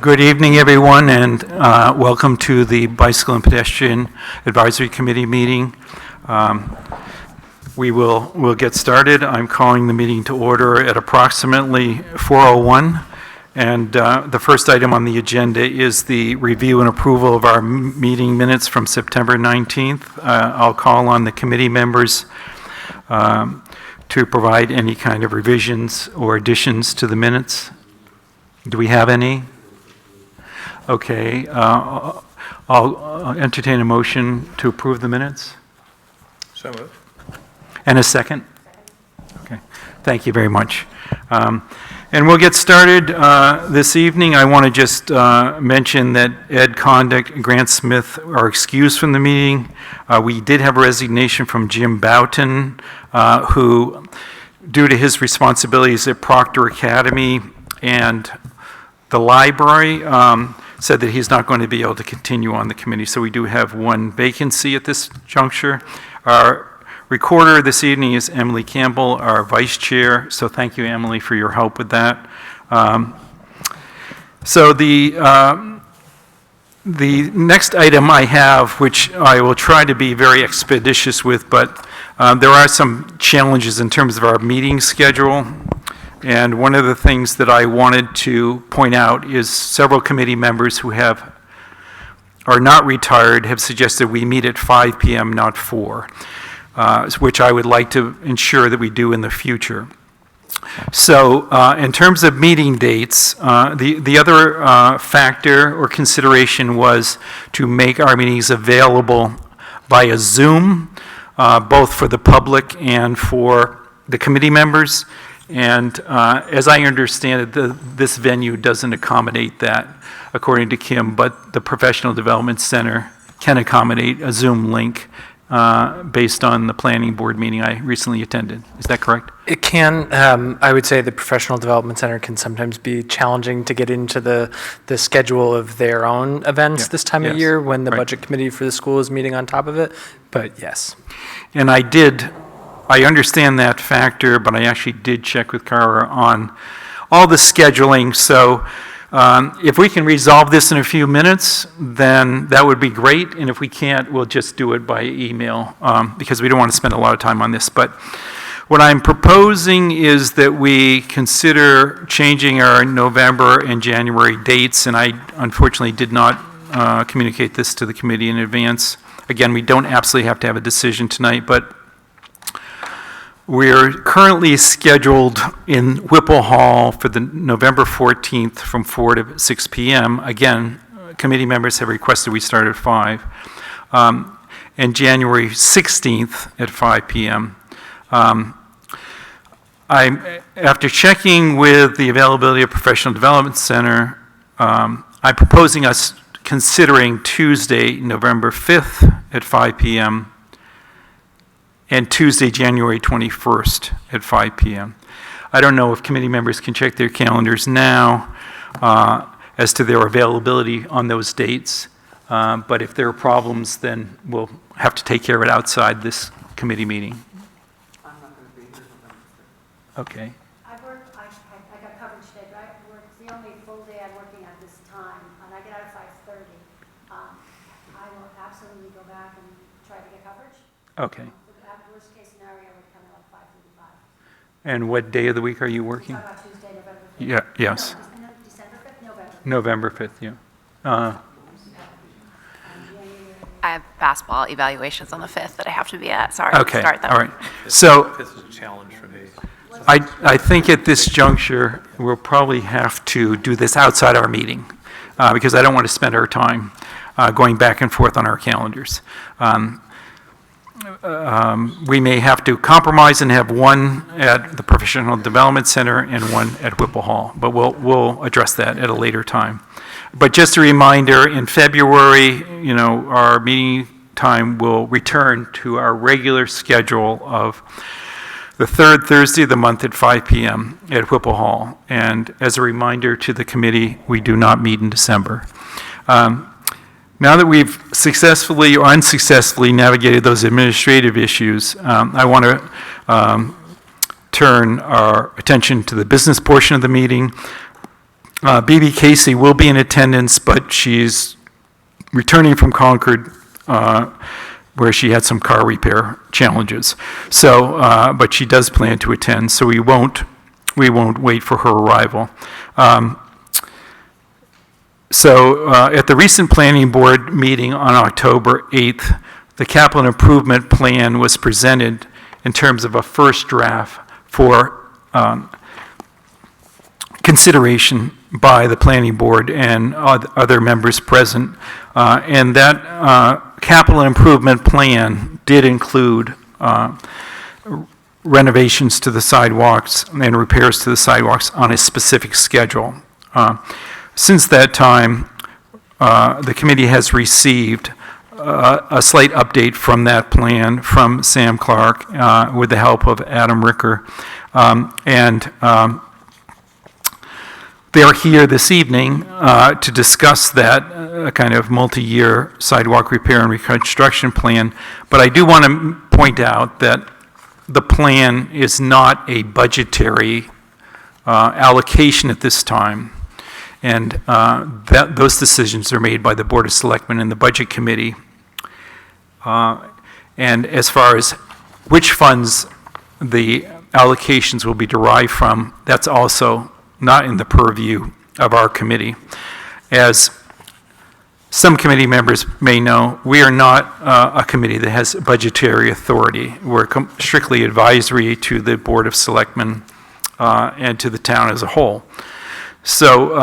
Good evening, everyone, and welcome to the Bicycle and Pedestrian Advisory Committee meeting. We'll get started. I'm calling the meeting to order at approximately 4:01, and the first item on the agenda is the review and approval of our meeting minutes from September 19th. I'll call on the committee members to provide any kind of revisions or additions to the minutes. Do we have any? Okay, I'll entertain a motion to approve the minutes. So moved. And a second? Okay, thank you very much. And we'll get started this evening. I want to just mention that Ed Condict and Grant Smith are excused from the meeting. We did have a resignation from Jim Boughton, who, due to his responsibilities at Proctor Academy and the library, said that he's not going to be able to continue on the committee, so we do have one vacancy at this juncture. Our recorder this evening is Emily Campbell, our vice chair, so thank you, Emily, for your help with that. So the next item I have, which I will try to be very expeditious with, but there are some challenges in terms of our meeting schedule. And one of the things that I wanted to point out is several committee members who are not retired have suggested we meet at 5 p.m., not 4, which I would like to ensure that we do in the future. So in terms of meeting dates, the other factor or consideration was to make our meetings available via Zoom, both for the public and for the committee members. And as I understand it, this venue doesn't accommodate that, according to Kim, but the Professional Development Center can accommodate a Zoom link based on the planning board meeting I recently attended. Is that correct? It can. I would say the Professional Development Center can sometimes be challenging to get into the schedule of their own events this time of year when the budget committee for the school is meeting on top of it, but yes. And I understand that factor, but I actually did check with Kara on all the scheduling. So if we can resolve this in a few minutes, then that would be great. And if we can't, we'll just do it by email because we don't want to spend a lot of time on this. But what I'm proposing is that we consider changing our November and January dates. And I unfortunately did not communicate this to the committee in advance. Again, we don't absolutely have to have a decision tonight, but we're currently scheduled in Whipple Hall for the November 14th from 4 to 6 p.m. Again, committee members have requested we start at 5. And January 16th at 5 p.m. After checking with the availability of Professional Development Center, I'm proposing us considering Tuesday, November 5th at 5 p.m. and Tuesday, January 21st at 5 p.m. I don't know if committee members can check their calendars now as to their availability on those dates, but if there are problems, then we'll have to take care of it outside this committee meeting. I'm not going to be here November 5th. Okay. I got coverage today, but it's the only full day I'm working at this time, and I get out at 5:30. I will absolutely go back and try to get coverage. Okay. Worst case scenario would come out 5:35. And what day of the week are you working? Talk about Tuesday, November 5th. Yes. No, December 5th, November 5th, yeah. I have basketball evaluations on the 5th that I have to be at, so I Okay, start them. all right. So This is a challenge for me. I think at this juncture, we'll probably have to do this outside our meeting because I don't want to spend our time going back and forth on our calendars. We may have to compromise and have one at the Professional Development Center and one at Whipple Hall, but we'll address that at a later time. But just a reminder, in February, our meeting time will return to our regular schedule of the third Thursday of the month at 5 p.m. at Whipple Hall. And as a reminder to the committee, we do not meet in December. Now that we've successfully or unsuccessfully navigated those administrative issues, I want to turn our attention to the business portion of the meeting. BB Casey will be in attendance, but she's returning from Concord, where she had some car repair challenges. So, but she does plan to attend, so we won't wait for her arrival. At the recent planning board meeting on October 8th, the capital improvement plan was presented in terms of a first draft for consideration by the planning board and other members present. And that capital improvement plan did include renovations to the sidewalks and repairs to the sidewalks on a specific schedule. Since that time, the committee has received a slight update from that plan from Sam Clark with the help of Adam Ricker. They're here this evening to discuss that kind of multi-year sidewalk repair and reconstruction plan. But I do want to point out that the plan is not a budgetary allocation at this time. And those decisions are made by the Board of Selectmen and the Budget Committee. And as far as which funds the allocations will be derived from, that's also not in the purview of our committee. As some committee members may know, we are not a committee that has budgetary authority. We're strictly advisory to the Board of Selectmen and to the town as a whole. So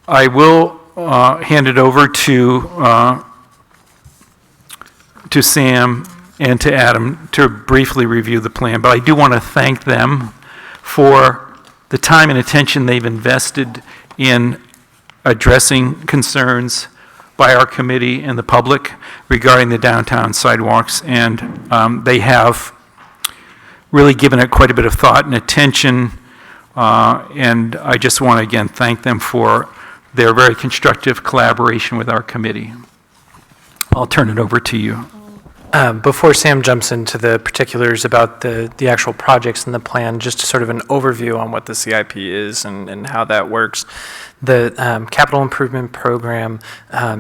I will hand it over to Sam and to Adam to briefly review the plan, but I do want to thank them for the time and attention they've invested in addressing concerns by our committee and the public regarding the downtown sidewalks, and they have really given it quite a bit of thought and attention, and I just want to again thank them for their very constructive collaboration with our committee. I'll turn it over to you. Before Sam jumps into the particulars about the actual projects in the plan, just sort of an overview on what the CIP is and how that works. The capital improvement program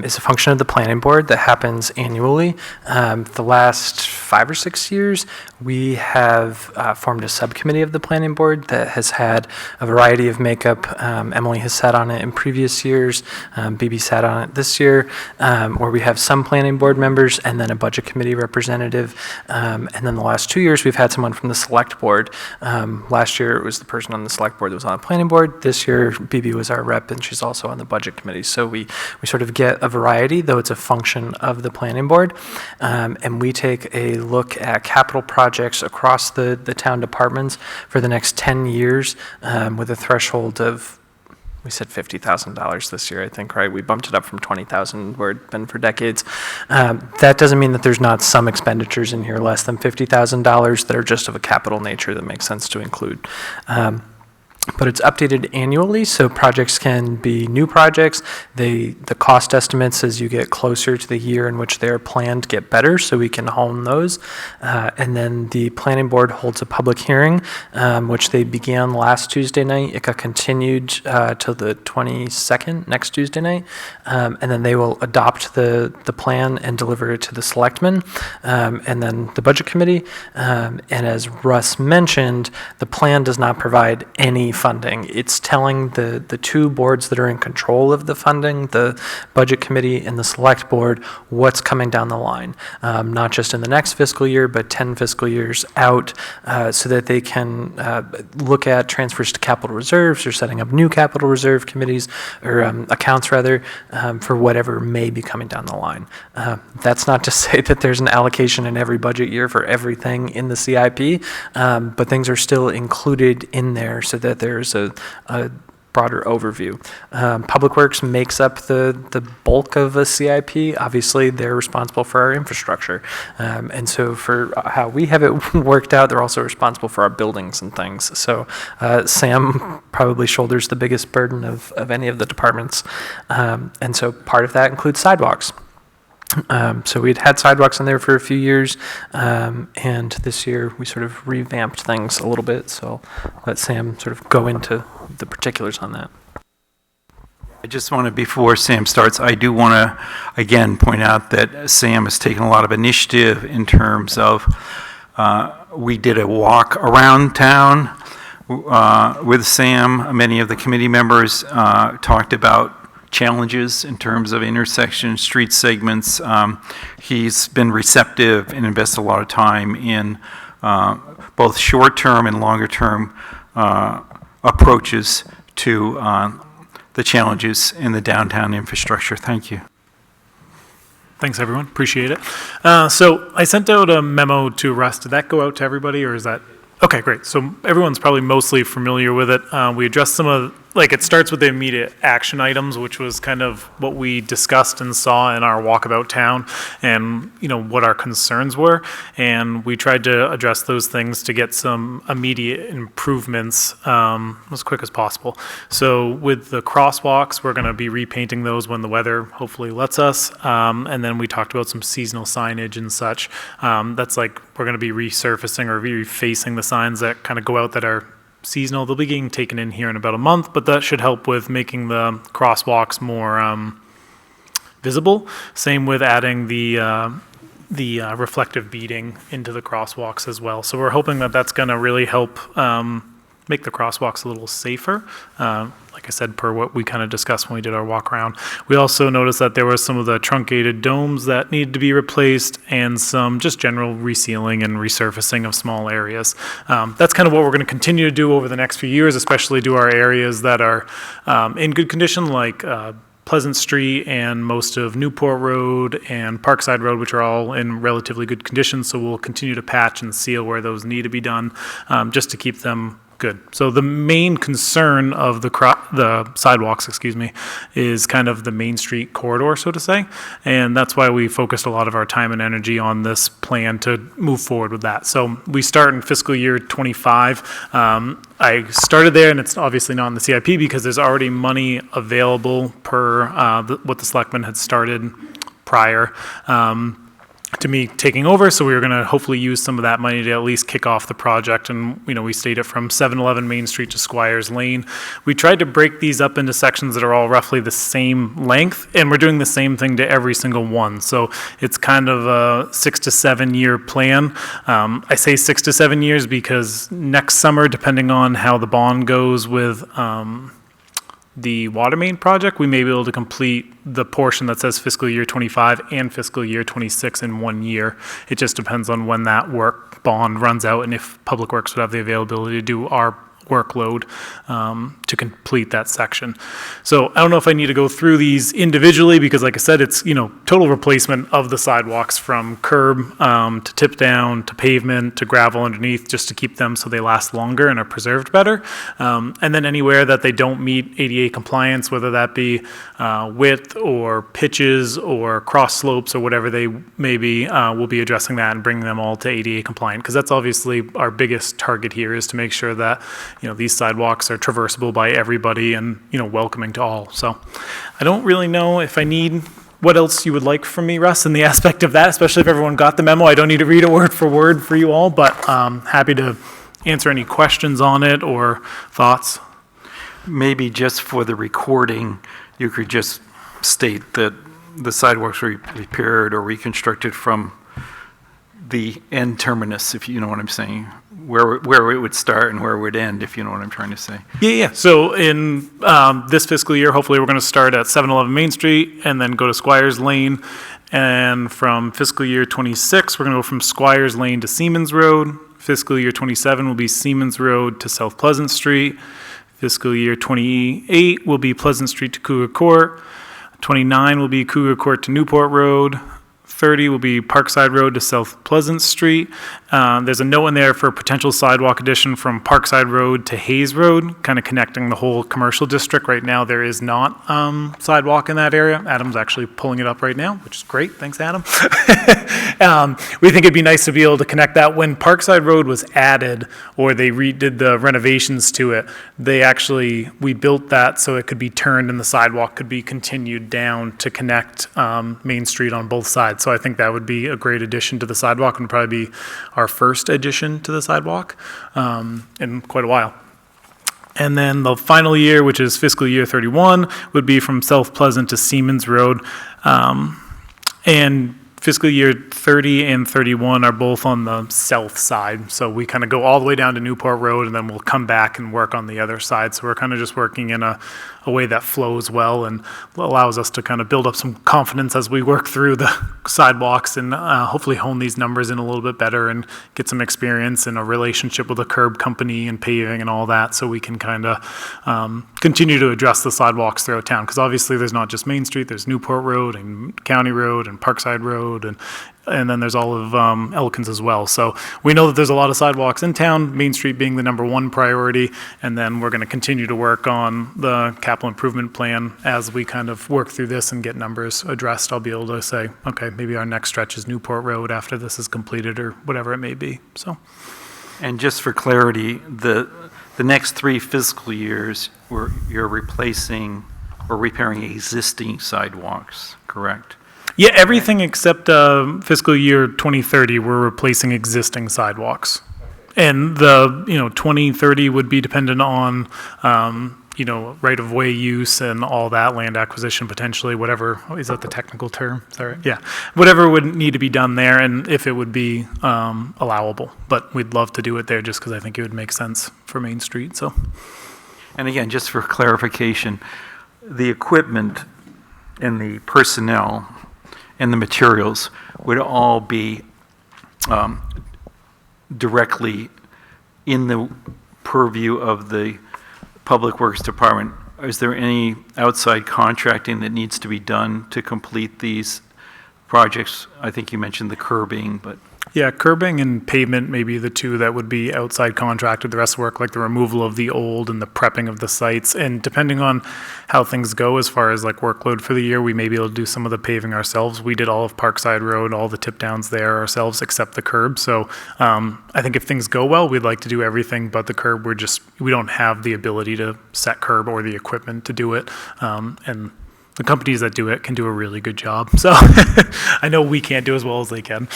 is a function of the planning board that happens annually. The last 5 or 6 years, we have formed a subcommittee of the planning board that has had a variety of makeup. Emily has sat on it in previous years. BB sat on it this year, where we have some planning board members and then a budget committee representative. And then the last 2 years, we've had someone from the select board. Last year, it was the person on the select board that was on the planning board. This year, BB was our rep, and she's also on the budget committee. So we sort of get a variety, though it's a function of the planning board. And we take a look at capital projects across the town departments for the next 10 years with a threshold of, we said $50,000 this year, I think, right? We bumped it up from 20,000 where it's been for decades. That doesn't mean that there's not some expenditures in here less than $50,000 that are just of a capital nature that makes sense to include. But it's updated annually, so projects can be new projects. The cost estimates as you get closer to the year in which they're planned get better, so we can hone those. And then the planning board holds a public hearing, which they began last Tuesday night. It got continued till the 22nd, next Tuesday night. And then they will adopt the plan and deliver it to the selectmen, and then the budget committee. And as Russ mentioned, the plan does not provide any funding. It's telling the two boards that are in control of the funding, the budget committee and the select board, what's coming down the line, not just in the next fiscal year, but 10 fiscal years out, so that they can look at transfers to capital reserves or setting up new capital reserve committees or accounts rather, for whatever may be coming down the line. That's not to say that there's an allocation in every budget year for everything in the CIP, but things are still included in there so that there's a broader overview. Public Works makes up the bulk of a CIP. Obviously, they're responsible for our infrastructure. And so for how we have it worked out, they're also responsible for our buildings and things. So Sam probably shoulders the biggest burden of any of the departments. And so part of that includes sidewalks. So we'd had sidewalks on there for a few years, and this year we sort of revamped things a little bit. So I'll let Sam sort of go into the particulars on that. I just want to, before Sam starts, I do want to, again, point out that Sam has taken a lot of initiative in terms of, we did a walk around town with Sam. Many of the committee members talked about challenges in terms of intersection, street segments. He's been receptive and invested a lot of time in both short-term and longer-term approaches to the challenges in the downtown infrastructure. Thank you. Thanks, everyone. Appreciate it. So I sent out a memo to Russ. Did that go out to everybody, or is that? Okay, great. So everyone's probably mostly familiar with it. We addressed some of, like, it starts with the immediate action items, which was kind of what we discussed and saw in our walkabout town, and, you know, what our concerns were. And we tried to address those things to get some immediate improvements as quick as possible. So with the crosswalks, we're going to be repainting those when the weather hopefully lets us. And then we talked about some seasonal signage and such. That's like, we're going to be resurfacing or refacing the signs that kind of go out that are seasonal. They'll be getting taken in here in about a month, but that should help with making the crosswalks more visible. Same with adding the reflective beading into the crosswalks as well. So we're hoping that that's going to really help make the crosswalks a little safer. Like I said, per what we kind of discussed when we did our walk around. We also noticed that there were some of the truncated domes that needed to be replaced and some just general resealing and resurfacing of small areas. That's kind of what we're going to continue to do over the next few years, especially do our areas that are in good condition, like Pleasant Street and most of Newport Road and Parkside Road, which are all in relatively good condition. So we'll continue to patch and seal where those need to be done, just to keep them good. So the main concern of the sidewalks, is kind of the Main Street corridor, so to say. And that's why we focused a lot of our time and energy on this plan to move forward with that. So we start in fiscal year 25. I started there, and it's obviously not in the CIP because there's already money available per what the selectmen had started prior to me taking over, so we were going to hopefully use some of that money to at least kick off the project. And, you know, we stayed it from 711 Main Street to Squires Lane. We tried to break these up into sections that are all roughly the same length, and we're doing the same thing to every single one. So it's kind of a 6 to 7 year plan. I say 6 to 7 years because next summer, depending on how the bond goes with the water main project, we may be able to complete the portion that says fiscal year 25 and fiscal year 26 in 1 year. It just depends on when that work bond runs out and if Public Works would have the availability to do our workload to complete that section. So I don't know if I need to go through these individually because, like I said, it's, you know, total replacement of the sidewalks from curb to tip down to pavement to gravel underneath, just to keep them so they last longer and are preserved better. And then anywhere that they don't meet ADA compliance, whether that be width or pitches or cross slopes or whatever they may be, we'll be addressing that and bringing them all to ADA compliant, because that's obviously our biggest target here, is to make sure that, you know, these sidewalks are traversable by everybody and, you know, welcoming to all. So I don't really know if I need what else you would like from me, Russ, in the aspect of that, especially if everyone got the memo. I don't need to read it word for you all, but happy to answer any questions on it or thoughts. Maybe just for the recording, you could just state that the sidewalks were repaired or reconstructed from the end terminus, if you know what I'm saying, where it would start and where it would end, if you know what I'm trying to say. Yeah. So in this fiscal year, hopefully we're going to start at 711 Main Street and then go to Squires Lane. And from fiscal year 26, we're going to go from Squires Lane to Seamans Road. Fiscal year 27 will be Seamans Road to South Pleasant Street. Fiscal year 28 will be Pleasant Street to Cougar Court. 29 will be Cougar Court to Newport Road. 30 will be Parkside Road to South Pleasant Street. There's a note in there for potential sidewalk addition from Parkside Road to Hayes Road, kind of connecting the whole commercial district. Right now, there is not sidewalk in that area. Adam's actually pulling it up right now, which is great. Thanks, Adam. We think it'd be nice to be able to connect that. When Parkside Road was added, or they redid the renovations to it, we built that so it could be turned and the sidewalk could be continued down to connect Main Street on both sides. So I think that would be a great addition to the sidewalk, and probably be our first addition to the sidewalk in quite a while. And then the final year, which is fiscal year 31, would be from South Pleasant to Seamans Road. And fiscal year 30 and 31 are both on the south side. So we kind of go all the way down to Newport Road, and then we'll come back and work on the other side. So we're kind of just working in a way that flows well and allows us to kind of build up some confidence as we work through the sidewalks, and hopefully hone these numbers in a little bit better and get some experience in a relationship with a curb company and paving and all that, so we can kind of continue to address the sidewalks throughout town. Because obviously there's not just Main Street, there's Newport Road and County Road and Parkside Road, and then there's all of Elkins as well. So we know that there's a lot of sidewalks in town, Main Street being the #1 priority, and then we're going to continue to work on the capital improvement plan as we kind of work through this and get numbers addressed. I'll be able to say, okay, maybe our next stretch is Newport Road after this is completed, or whatever it may be. So, And just for clarity, the next 3 fiscal years, you're replacing or repairing existing sidewalks, correct? yeah, everything except fiscal year 2030, we're replacing existing sidewalks. And the, 2030 would be dependent on, right-of-way use and all that, land acquisition potentially, whatever, is that the technical term? Is that right? Yeah. Whatever would need to be done there, and if it would be allowable. But we'd love to do it there just because I think it would make sense for Main Street, so. And again, just for clarification, the equipment and the personnel and the materials would all be directly in the purview of the Public Works Department. Is there any outside contracting that needs to be done to complete these projects? I think you mentioned the curbing, but... Yeah, curbing and pavement may be the two that would be outside contracted. The rest of the work, like the removal of the old and the prepping of the sites. And depending on how things go as far as like workload for the year, we may be able to do some of the paving ourselves. We did all of Parkside Road, all the tip downs there ourselves, except the curb. So I think if things go well, we'd like to do everything, but the curb, we don't have the ability to set curb or the equipment to do it. And the companies that do it can do a really good job. So I know we can't do as well as they can.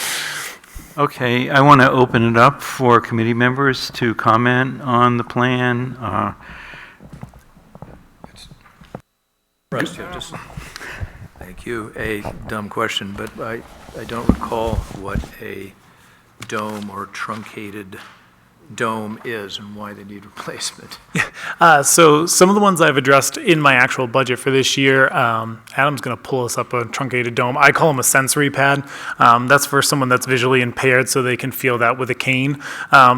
Okay, I want to open it up for committee members to comment on the plan. Russ, thank you. A dumb question, but I don't recall what a dome or truncated dome is and why they need replacement. So some of the ones I've addressed in my actual budget for this year, Adam's going to pull us up a truncated dome. I call them a sensory pad. That's for someone that's visually impaired so they can feel that with a cane.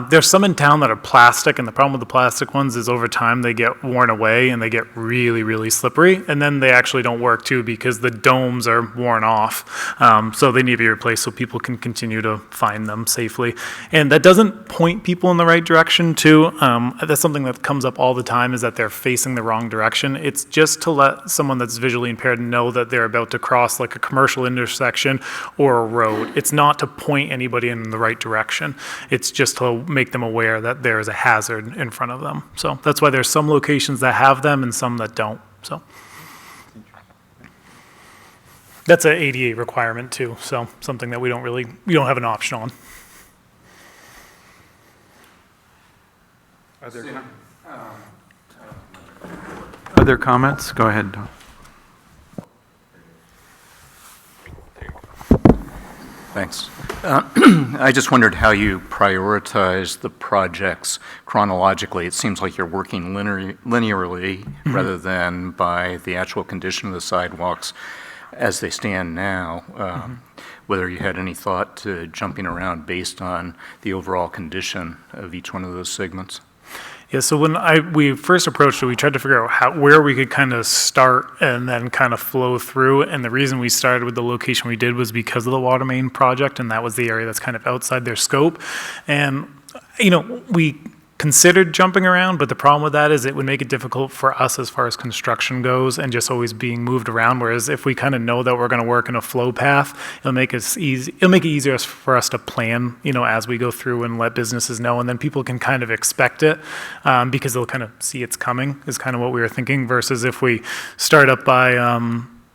There's some in town that are plastic, and the problem with the plastic ones is over time they get worn away and they get really, really slippery, and then they actually don't work too because the domes are worn off. So they need to be replaced so people can continue to find them safely. And that doesn't point people in the right direction too. That's something that comes up all the time, is that they're facing the wrong direction. It's just to let someone that's visually impaired know that they're about to cross like a commercial intersection or a road. It's not to point anybody in the right direction. It's just to make them aware that there is a hazard in front of them. So that's why there's some locations that have them and some that don't. So that's an ADA requirement too. So something that we don't have an option on. Other comments? Go ahead, Don. Thanks. I just wondered how you prioritize the projects chronologically. It seems like you're working linearly rather than by the actual condition of the sidewalks as they stand now. Whether you had any thought to jumping around based on the overall condition of each one of those segments? Yeah, so when we first approached it, we tried to figure out where we could kind of start and then kind of flow through. And the reason we started with the location we did was because of the water main project, and that was the area that's kind of outside their scope. And, we considered jumping around, but the problem with that is it would make it difficult for us as far as construction goes and just always being moved around. Whereas if we kind of know that we're going to work in a flow path, it'll make it easier for us to plan, as we go through and let businesses know, and then people can kind of expect it because they'll kind of see it's coming is kind of what we were thinking, versus if we start up by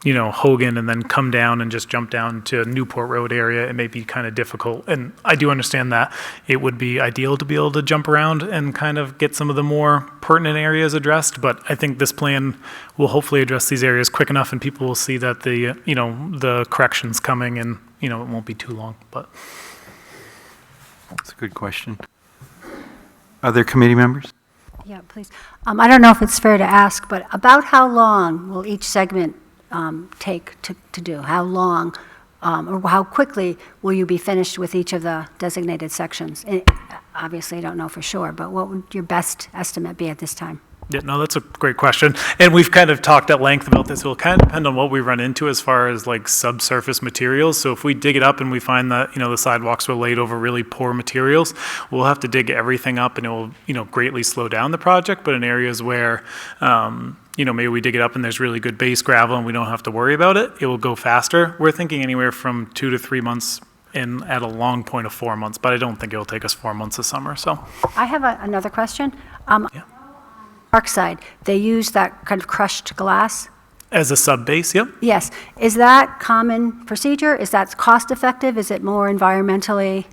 Hogan and then come down and just jump down to Newport Road area, it may be kind of difficult. And I do understand that it would be ideal to be able to jump around and kind of get some of the more pertinent areas addressed, but I think this plan will hopefully address these areas quick enough and people will see that the correction's coming and, it won't be too long, but. That's a good question. Other committee members? Yeah, please. I don't know if it's fair to ask, but about how long will each segment take to do? How long or how quickly will you be finished with each of the designated sections? Obviously, I don't know for sure, but what would your best estimate be at this time? Yeah, no, that's a great question. And we've kind of talked at length about this. It will kind of depend on what we run into as far as like subsurface materials. So if we dig it up and we find that, the sidewalks were laid over really poor materials, we'll have to dig everything up and it will, greatly slow down the project. But in areas where, maybe we dig it up and there's really good base gravel and we don't have to worry about it, it will go faster. We're thinking anywhere from 2 to 3 months and at a long point of 4 months, but I don't think it'll take us 4 months this summer, so. I have another question. Yeah. Parkside, they use that kind of crushed glass? As a sub base, yep. Yes. Is that common procedure? Is that cost effective? Is it more environmentally?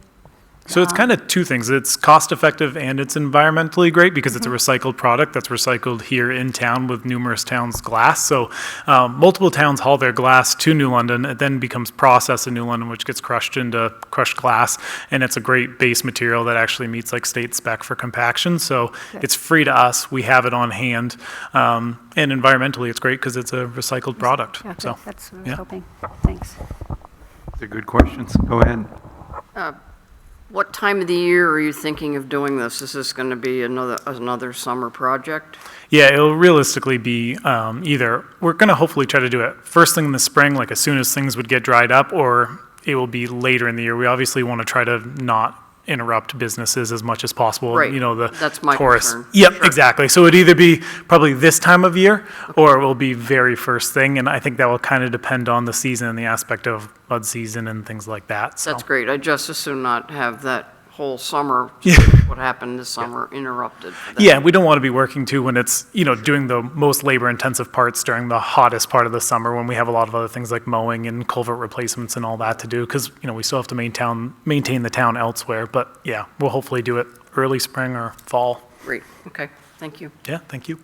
So it's kind of two things. It's cost effective and it's environmentally great because it's a recycled product that's recycled here in town with numerous towns' glass. So multiple towns haul their glass to New London. It then becomes processed in New London, which gets crushed into crushed glass. And it's a great base material that actually meets like state spec for compaction. So it's free to us. We have it on hand. And environmentally, it's great because it's a recycled product. Yeah, So that's what I was hoping. Thanks. They're good questions. Go ahead. What time of the year are you thinking of doing this? Is this going to be another summer project? Yeah, it'll realistically be either, we're going to hopefully try to do it first thing in the spring, like as soon as things would get dried up, or it will be later in the year. We obviously want to try to not interrupt businesses as much as possible. Right. The That's my tourists. concern. Yep, Sure. exactly. So it'd either be probably this time of year or it will be very first thing. And I think that will kind of depend on the season and the aspect of bud season and things like that. So. That's great. I'd just as soon not have that whole summer, what happened this summer, interrupted. for that. Yeah, we don't want to be working too when it's, doing the most labor-intensive parts during the hottest part of the summer when we have a lot of other things like mowing and culvert replacements and all that to do because, we still have to maintain the town elsewhere. But yeah, we'll hopefully do it early spring or fall. Great, okay, thank you. Yeah, thank you.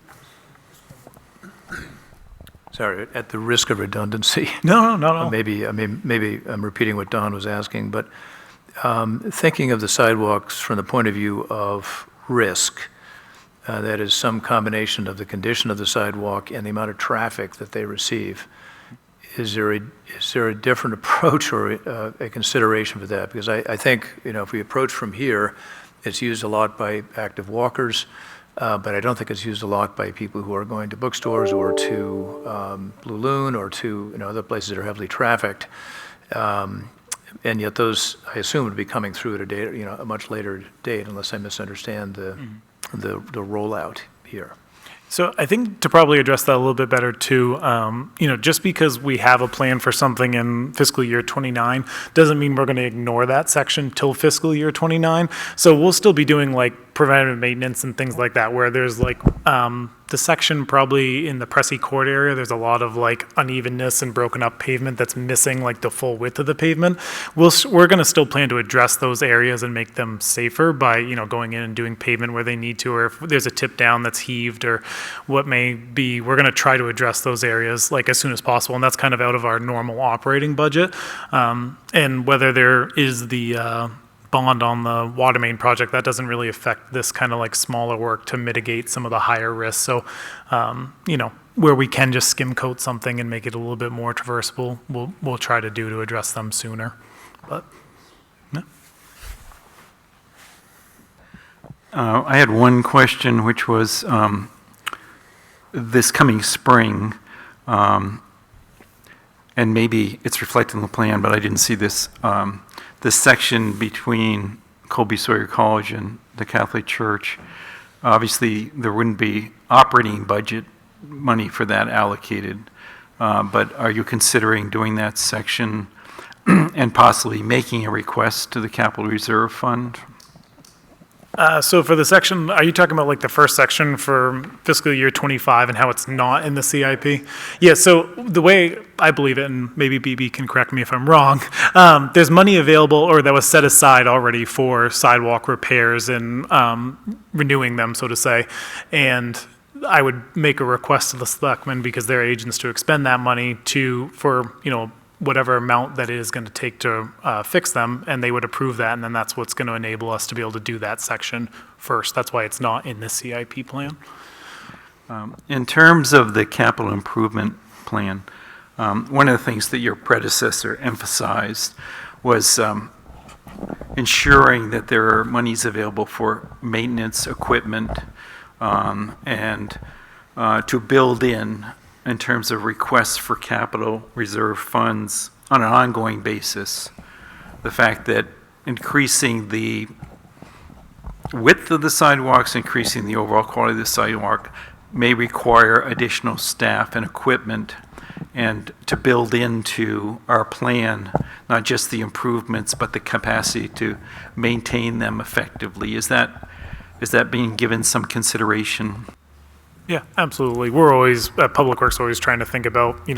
Sorry, at the risk of redundancy. No. Maybe I'm repeating what Don was asking, but thinking of the sidewalks from the point of view of risk, that is some combination of the condition of the sidewalk and the amount of traffic that they receive, is there a different approach or a consideration for that? Because I think, if we approach from here, it's used a lot by active walkers, but I don't think it's used a lot by people who are going to bookstores or to Blue Loon or to other places that are heavily trafficked. And yet those, I assume, would be coming through at a much later date, unless I misunderstand the rollout here. So I think to probably address that a little bit better too, just because we have a plan for something in fiscal year 29 doesn't mean we're going to ignore that section till fiscal year 29. So we'll still be doing like preventative maintenance and things like that, where there's like the section probably in the Pressy Court area, there's a lot of like unevenness and broken up pavement that's missing like the full width of the pavement. We're going to still plan to address those areas and make them safer by, going in and doing pavement where they need to, or if there's a tip down that's heaved or what may be, we're going to try to address those areas like as soon as possible. And that's kind of out of our normal operating budget. And whether there is the bond on the water main project, that doesn't really affect this kind of like smaller work to mitigate some of the higher risks. So, where we can just skim coat something and make it a little bit more traversable, we'll try to do to address them sooner. But, yeah. I had one question, which was this coming spring, and maybe it's reflected in the plan, but I didn't see this, this section between Colby Sawyer College and the Catholic Church. Obviously, there wouldn't be operating budget money for that allocated, but are you considering doing that section and possibly making a request to the Capital Reserve Fund? So for the section, are you talking about like the first section for fiscal year 25 and how it's not in the CIP? Yeah, so the way I believe it, and maybe BB can correct me if I'm wrong, there's money available or that was set aside already for sidewalk repairs and renewing them, so to say. And I would make a request to the selectmen because they're agents to expend that money for whatever amount that it is going to take to fix them, and they would approve that, and then that's what's going to enable us to be able to do that section first. That's why it's not in the CIP plan. In terms of the capital improvement plan, one of the things that your predecessor emphasized was ensuring that there are monies available for maintenance, equipment, and to build in terms of requests for capital reserve funds on an ongoing basis. The fact that increasing the width of the sidewalks, increasing the overall quality of the sidewalk may require additional staff and equipment, and to build into our plan, not just the improvements, but the capacity to maintain them effectively. Is that being given some consideration? Yeah, absolutely. We're always, Public Works always trying to think about,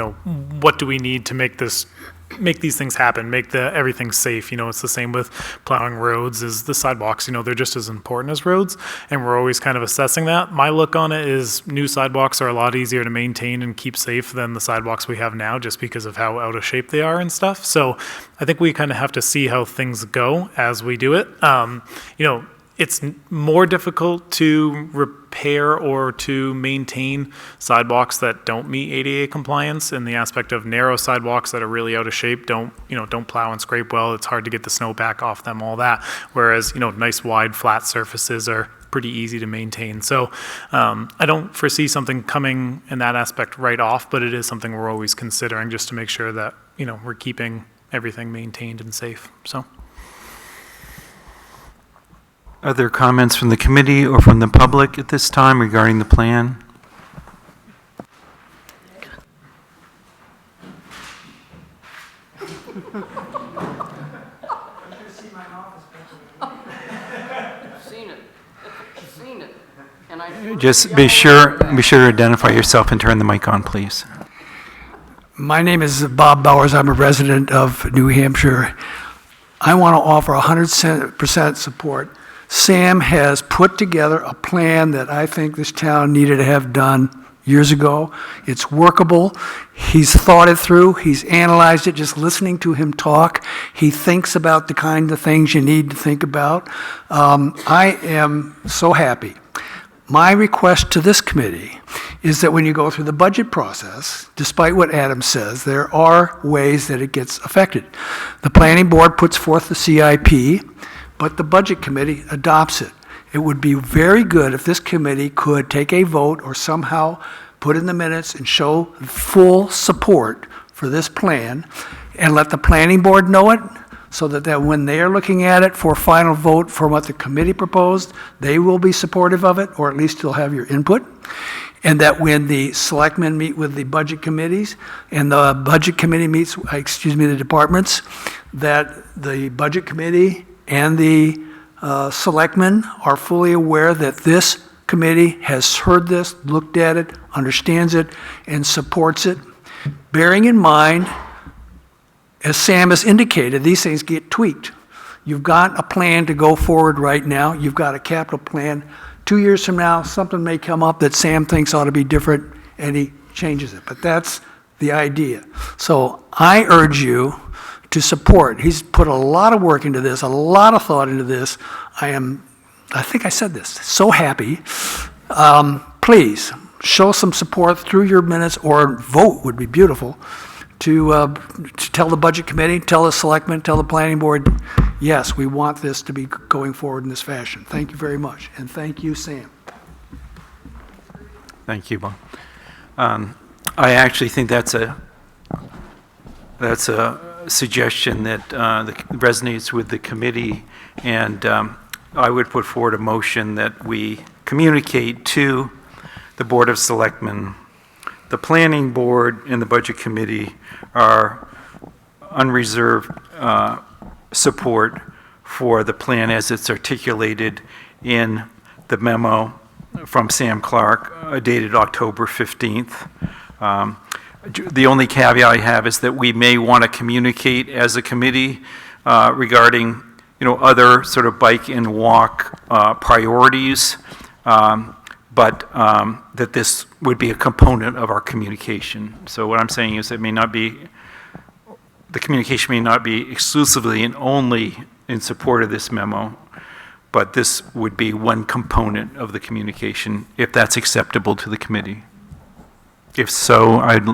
what do we need to make these things happen, make everything safe. It's the same with plowing roads as the sidewalks, they're just as important as roads, and we're always kind of assessing that. My look on it is new sidewalks are a lot easier to maintain and keep safe than the sidewalks we have now, just because of how out of shape they are and stuff. So I think we kind of have to see how things go as we do it. It's more difficult to repair or to maintain sidewalks that don't meet ADA compliance, in the aspect of narrow sidewalks that are really out of shape, don't plow and scrape well. It's hard to get the snow back off them, all that. Whereas, nice wide flat surfaces are pretty easy to maintain. So I don't foresee something coming in that aspect right off, but it is something we're always considering, just to make sure that, we're keeping everything maintained and safe, so. Other comments from the committee or from the public at this time regarding the plan? Seen it. And I Just be sure to identify yourself and turn the mic on, please. My name is Bob Bowers. I'm a resident of New Hampshire. I want to offer 100% support. Sam has put together a plan that I think this town needed to have done years ago. It's workable. He's thought it through. He's analyzed it. Just listening to him talk, he thinks about the kind of things you need to think about. I am so happy. My request to this committee is that when you go through the budget process, despite what Adam says, there are ways that it gets affected. The planning board puts forth the CIP, but the budget committee adopts it. It would be very good if this committee could take a vote or somehow put in the minutes and show full support for this plan and let the planning board know it, so that when they are looking at it for final vote for what the committee proposed, they will be supportive of it, or at least you'll have your input. And that when the selectmen meet with the budget committees and the budget committee meets, the departments, that the budget committee and the selectmen are fully aware that this committee has heard this, looked at it, understands it, and supports it. Bearing in mind, as Sam has indicated, these things get tweaked. You've got a plan to go forward right now. You've got a capital plan. 2 years from now, something may come up that Sam thinks ought to be different, and he changes it. But that's the idea. So I urge you to support. He's put a lot of work into this, a lot of thought into this. I think I said this, so happy. Please show some support through your minutes, or vote would be beautiful, to tell the budget committee, tell the selectmen, tell the planning board, yes, we want this to be going forward in this fashion. Thank you very much, and thank you, Sam. Thank you, Bob. I actually think that's a suggestion that resonates with the committee, and I would put forward a motion that we communicate to the Board of Selectmen, the Planning Board, and the Budget Committee our unreserved support for the plan as it's articulated in the memo from Sam Clark dated October 15th. The only caveat I have is that we may want to communicate as a committee regarding, other sort of bike and walk priorities, but that this would be a component of our communication. So what I'm saying is the communication may not be exclusively and only in support of this memo, but this would be one component of the communication, if that's acceptable to the committee. If so, I'd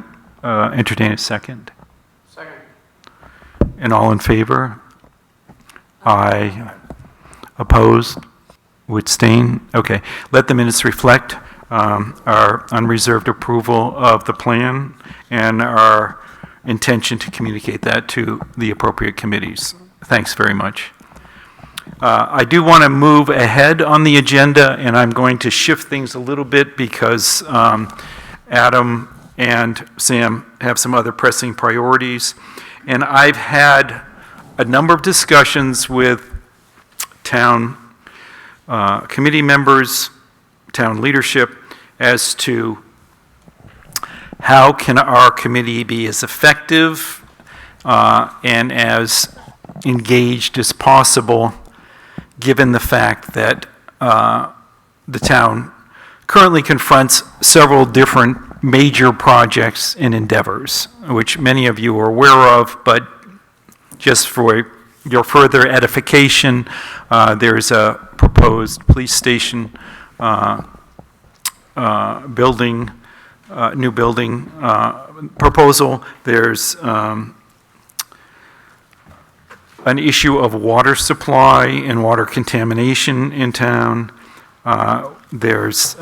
entertain a second. Second. And all in favor? Aye. Opposed? Would abstain? Okay. Let the minutes reflect our unreserved approval of the plan and our intention to communicate that to the appropriate committees. Thanks very much. I do want to move ahead on the agenda, and I'm going to shift things a little bit because Adam and Sam have some other pressing priorities. And I've had a number of discussions with town committee members, town leadership, as to how can our committee be as effective and as engaged as possible, given the fact that the town currently confronts several different major projects and endeavors, which many of you are aware of, but just for your further edification, there's a proposed police station new building proposal. There's an issue of water supply and water contamination in town. There's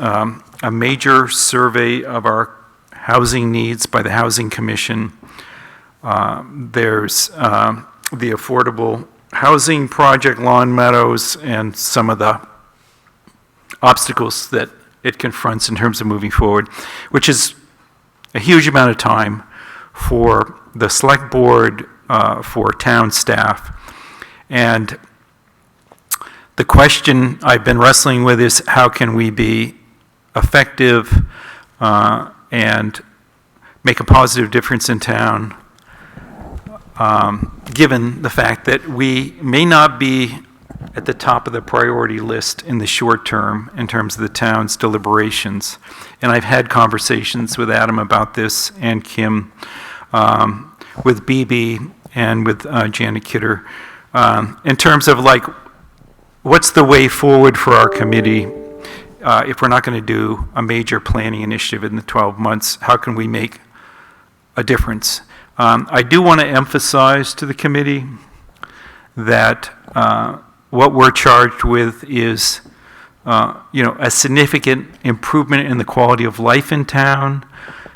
a major survey of our housing needs by the Housing Commission. There's the affordable housing project, Lawn Meadows, and some of the obstacles that it confronts in terms of moving forward, which is a huge amount of time for the select board, for town staff. And the question I've been wrestling with is how can we be effective and make a positive difference in town, given the fact that we may not be at the top of the priority list in the short term in terms of the town's deliberations. And I've had conversations with Adam about this, and Kim, with BB, and with Janet Kidder, in terms of like, what's the way forward for our committee if we're not going to do a major planning initiative in the 12 months? How can we make a difference? I do want to emphasize to the committee that what we're charged with is a significant improvement in the quality of life in town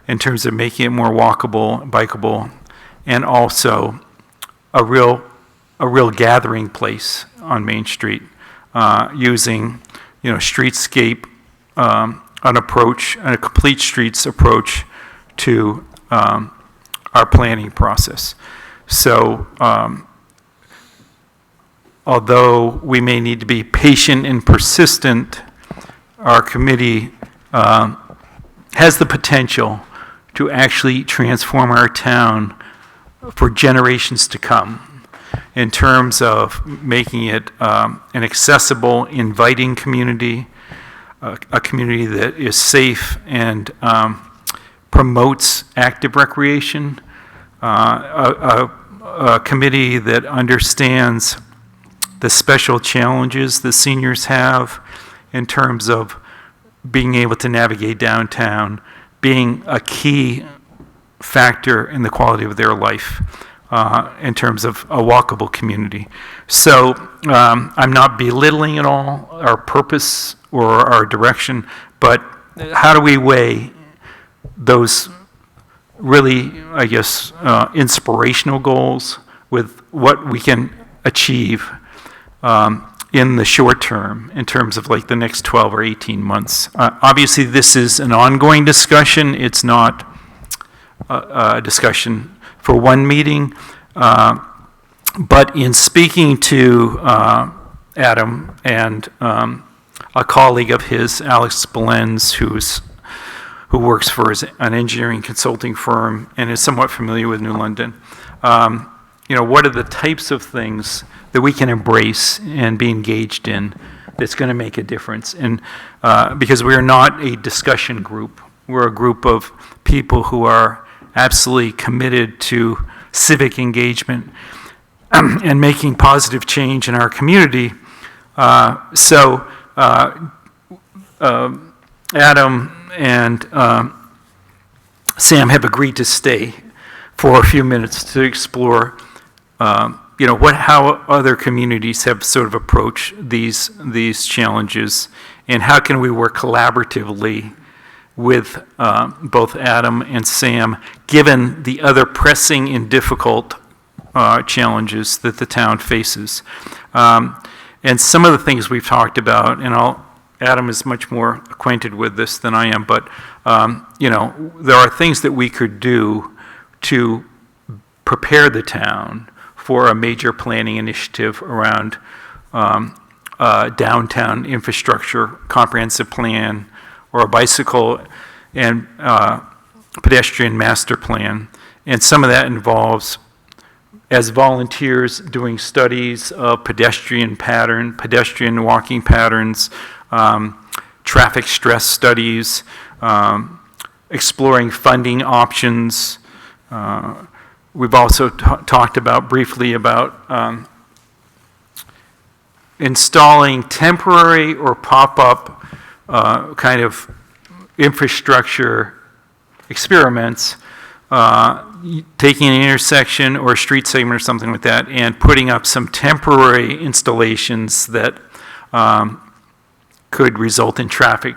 in terms of making it more walkable, bikeable, and also a real gathering place on Main Street, using streetscape, an approach, a complete streets approach to our planning process. So although we may need to be patient and persistent, our committee has the potential to actually transform our town for generations to come in terms of making it an accessible, inviting community, a community that is safe and promotes active recreation, a committee that understands the special challenges the seniors have in terms of being able to navigate downtown, being a key factor in the quality of their life. in terms of a walkable community. So I'm not belittling at all our purpose or our direction, but how do we weigh those really, I guess, inspirational goals with what we can achieve in the short term, in terms of like the next 12 or 18 months. Obviously, this is an ongoing discussion. It's not a discussion for one meeting. But in speaking to Adam and a colleague of his, Alex Belenz, who works for an engineering consulting firm and is somewhat familiar with New London, what are the types of things that we can embrace and be engaged in that's going to make a difference? And because we are not a discussion group, we're a group of people who are absolutely committed to civic engagement and making positive change in our community. So Adam and Sam have agreed to stay for a few minutes to explore how other communities have sort of approached these challenges, and how can we work collaboratively with both Adam and Sam, given the other pressing and difficult challenges that the town faces. And some of the things we've talked about, and Adam is much more acquainted with this than I am, but there are things that we could do to prepare the town for a major planning initiative around downtown infrastructure, comprehensive plan, or a bicycle and pedestrian master plan. And some of that involves, as volunteers, doing studies of pedestrian walking patterns, traffic stress studies, exploring funding options. We've also talked briefly about installing temporary or pop-up kind of infrastructure experiments, taking an intersection or a street segment or something like that, and putting up some temporary installations that could result in traffic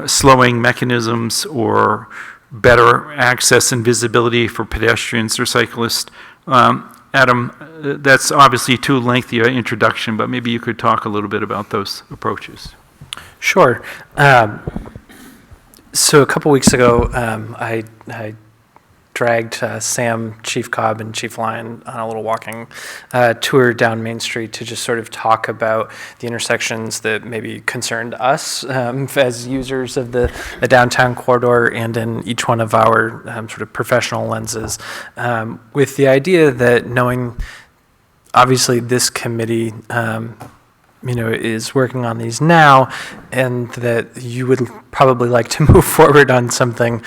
slowing mechanisms or better access and visibility for pedestrians or cyclists. Adam, that's obviously too lengthy an introduction, but maybe you could talk a little bit about those approaches. Sure. So a couple weeks ago, I dragged Sam, Chief Cobb, and Chief Lyon on a little walking tour down Main Street to just sort of talk about the intersections that maybe concerned us as users of the downtown corridor, and in each one of our sort of professional lenses, with the idea that knowing, obviously, this committee is working on these now, and that you would probably like to move forward on something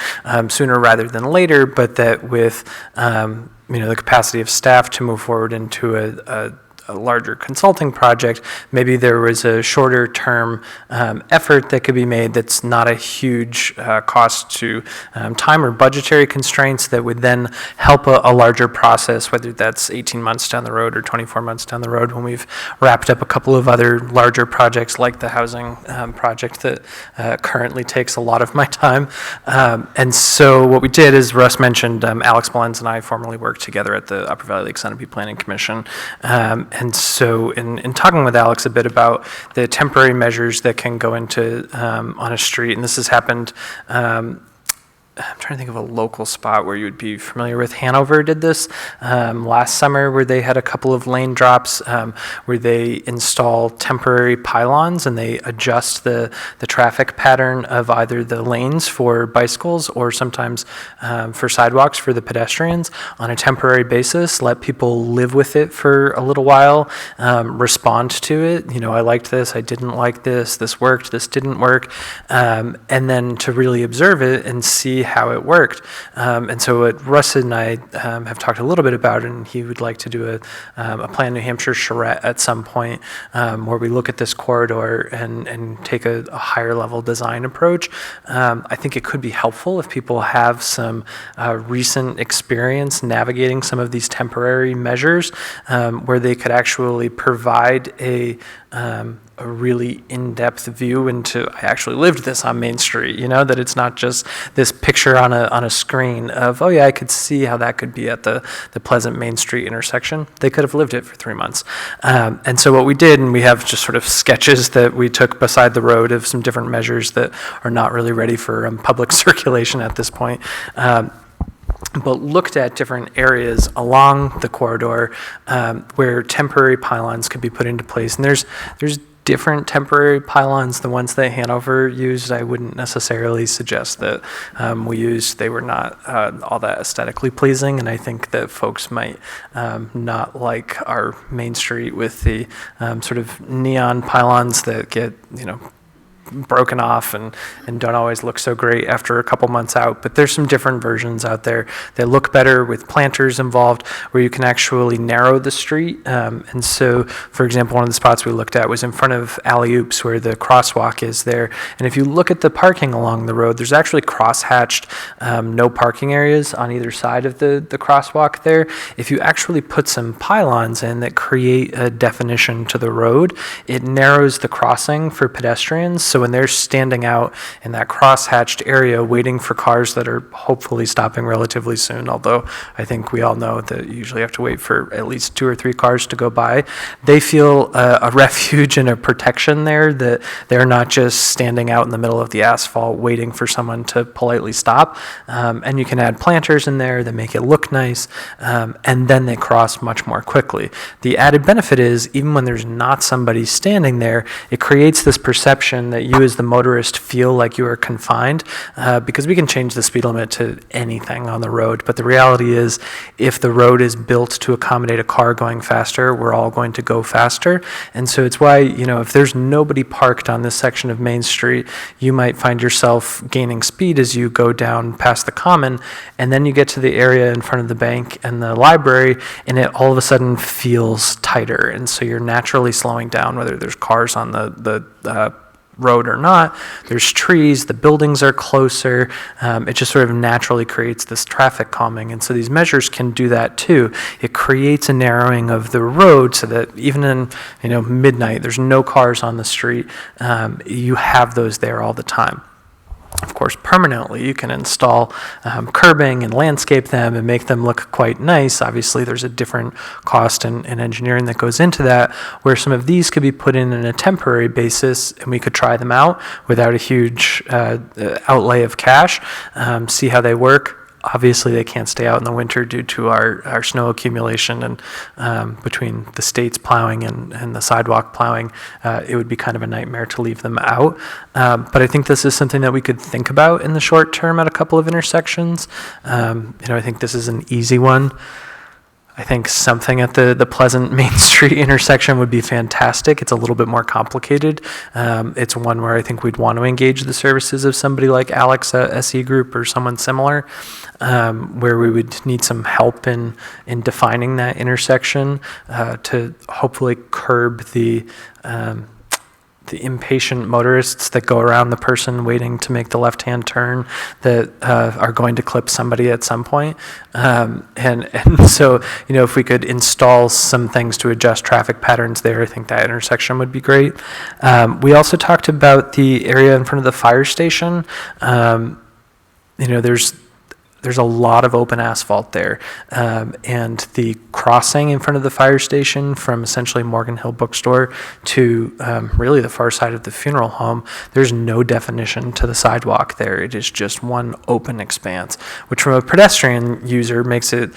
sooner rather than later, but that with the capacity of staff to move forward into a larger consulting project, maybe there was a shorter term effort that could be made that's not a huge cost to time or budgetary constraints that would then help a larger process, whether that's 18 months down the road or 24 months down the road when we've wrapped up a couple of other larger projects like the housing project that currently takes a lot of my time. And so what we did is, Russ mentioned, Alex Belenz and I formerly worked together at the Upper Valley Lake Sunapee Planning Commission. And so in talking with Alex a bit about the temporary measures that can go into on a street, and this has happened, I'm trying to think of a local spot where you would be familiar with. Hanover did this last summer, where they had a couple of lane drops where they install temporary pylons and they adjust the traffic pattern of either the lanes for bicycles or sometimes for sidewalks for the pedestrians on a temporary basis, let people live with it for a little while, respond to it. I liked this, I didn't like this worked, this didn't work, and then to really observe it and see how it worked. And so what Russ and I have talked a little bit about, and he would like to do a Plan New Hampshire charrette at some point, where we look at this corridor and take a higher level design approach. I think it could be helpful if people have some recent experience navigating some of these temporary measures, where they could actually provide a really in-depth view into, I actually lived this on Main Street, that it's not just this picture on a screen of, oh yeah, I could see how that could be at the Pleasant Main Street intersection. They could have lived it for 3 months. And so what we did, and we have just sort of sketches that we took beside the road of some different measures that are not really ready for public circulation at this point. But looked at different areas along the corridor where temporary pylons could be put into place. And there's different temporary pylons. The ones that Hanover used, I wouldn't necessarily suggest that we used. They were not all that aesthetically pleasing, and I think that folks might not like our Main Street with the sort of neon pylons that get, broken off and don't always look so great after a couple months out. But there's some different versions out there that look better with planters involved, where you can actually narrow the street. And so, for example, one of the spots we looked at was in front of Alley Oops, where the crosswalk is there. And if you look at the parking along the road, there's actually cross-hatched no parking areas on either side of the crosswalk there. If you actually put some pylons in that create a definition to the road, it narrows the crossing for pedestrians. So when they're standing out in that cross-hatched area waiting for cars that are hopefully stopping relatively soon, although I think we all know that you usually have to wait for at least 2 or 3 cars to go by, they feel a refuge and a protection there, that they're not just standing out in the middle of the asphalt waiting for someone to politely stop. And you can add planters in there that make it look nice, and then they cross much more quickly. The added benefit is, even when there's not somebody standing there, it creates this perception that you as the motorist feel like you are confined, because we can change the speed limit to anything on the road. But the reality is, if the road is built to accommodate a car going faster, we're all going to go faster. And so it's why, if there's nobody parked on this section of Main Street, you might find yourself gaining speed as you go down past the Common, and then you get to the area in front of the bank and the library, and it all of a sudden feels tighter. And so you're naturally slowing down, whether there's cars on the road or not. There's trees, the buildings are closer. It just sort of naturally creates this traffic calming. And so these measures can do that too. It creates a narrowing of the road so that even in midnight, there's no cars on the street. You have those there all the time. Of course, permanently, you can install curbing and landscape them and make them look quite nice. Obviously, there's a different cost and engineering that goes into that, where some of these could be put in a temporary basis, and we could try them out without a huge outlay of cash, see how they work. Obviously, they can't stay out in the winter due to our snow accumulation, and between the state's plowing and the sidewalk plowing, it would be kind of a nightmare to leave them out. But I think this is something that we could think about in the short term at a couple of intersections. I think this is an easy one. I think something at the Pleasant Main Street intersection would be fantastic. It's a little bit more complicated. It's one where I think we'd want to engage the services of somebody like Alex at SE Group or someone similar, where we would need some help in defining that intersection to hopefully curb the impatient motorists that go around the person waiting to make the left-hand turn that are going to clip somebody at some point. And so, if we could install some things to adjust traffic patterns there, I think that intersection would be great. We also talked about the area in front of the fire station. There's a lot of open asphalt there, and the crossing in front of the fire station from essentially Morgan Hill Bookstore to really the far side of the funeral home, there's no definition to the sidewalk there. It is just one open expanse, which from a pedestrian user makes it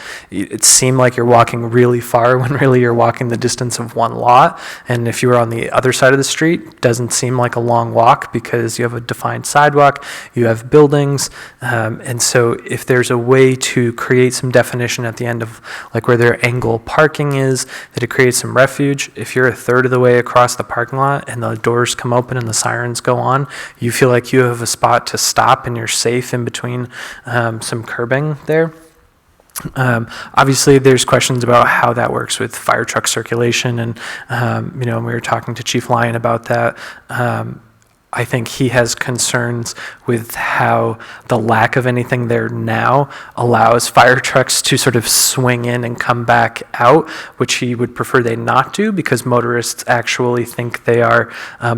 seem like you're walking really far when really you're walking the distance of one lot. And if you were on the other side of the street, it doesn't seem like a long walk because you have a defined sidewalk, you have buildings, and so if there's a way to create some definition at the end of like where their angle parking is, that it creates some refuge. If you're a third of the way across the parking lot and the doors come open and the sirens go on, you feel like you have a spot to stop and you're safe in between some curbing there. Obviously, there's questions about how that works with fire truck circulation, and we were talking to Chief Lyon about that. I think he has concerns with how the lack of anything there now allows fire trucks to sort of swing in and come back out, which he would prefer they not do, because motorists actually think they are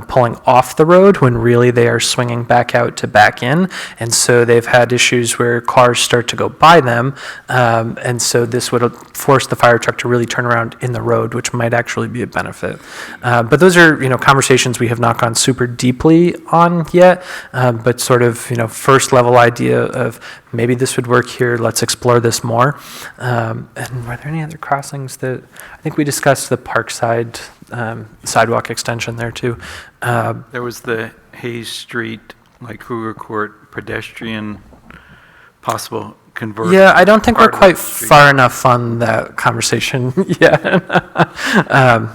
pulling off the road when really they are swinging back out to back in. And so they've had issues where cars start to go by them. And so this would force the fire truck to really turn around in the road, which might actually be a benefit. But those are, conversations we have not gone super deeply on yet, but sort of, first level idea of maybe this would work here, let's explore this more. And were there any other crossings that, I think we discussed the Parkside sidewalk extension there too. There was the Hayes Street, like Kruger Court pedestrian possible conversion. Yeah, I don't think we're part of quite the street. far enough on that conversation yet.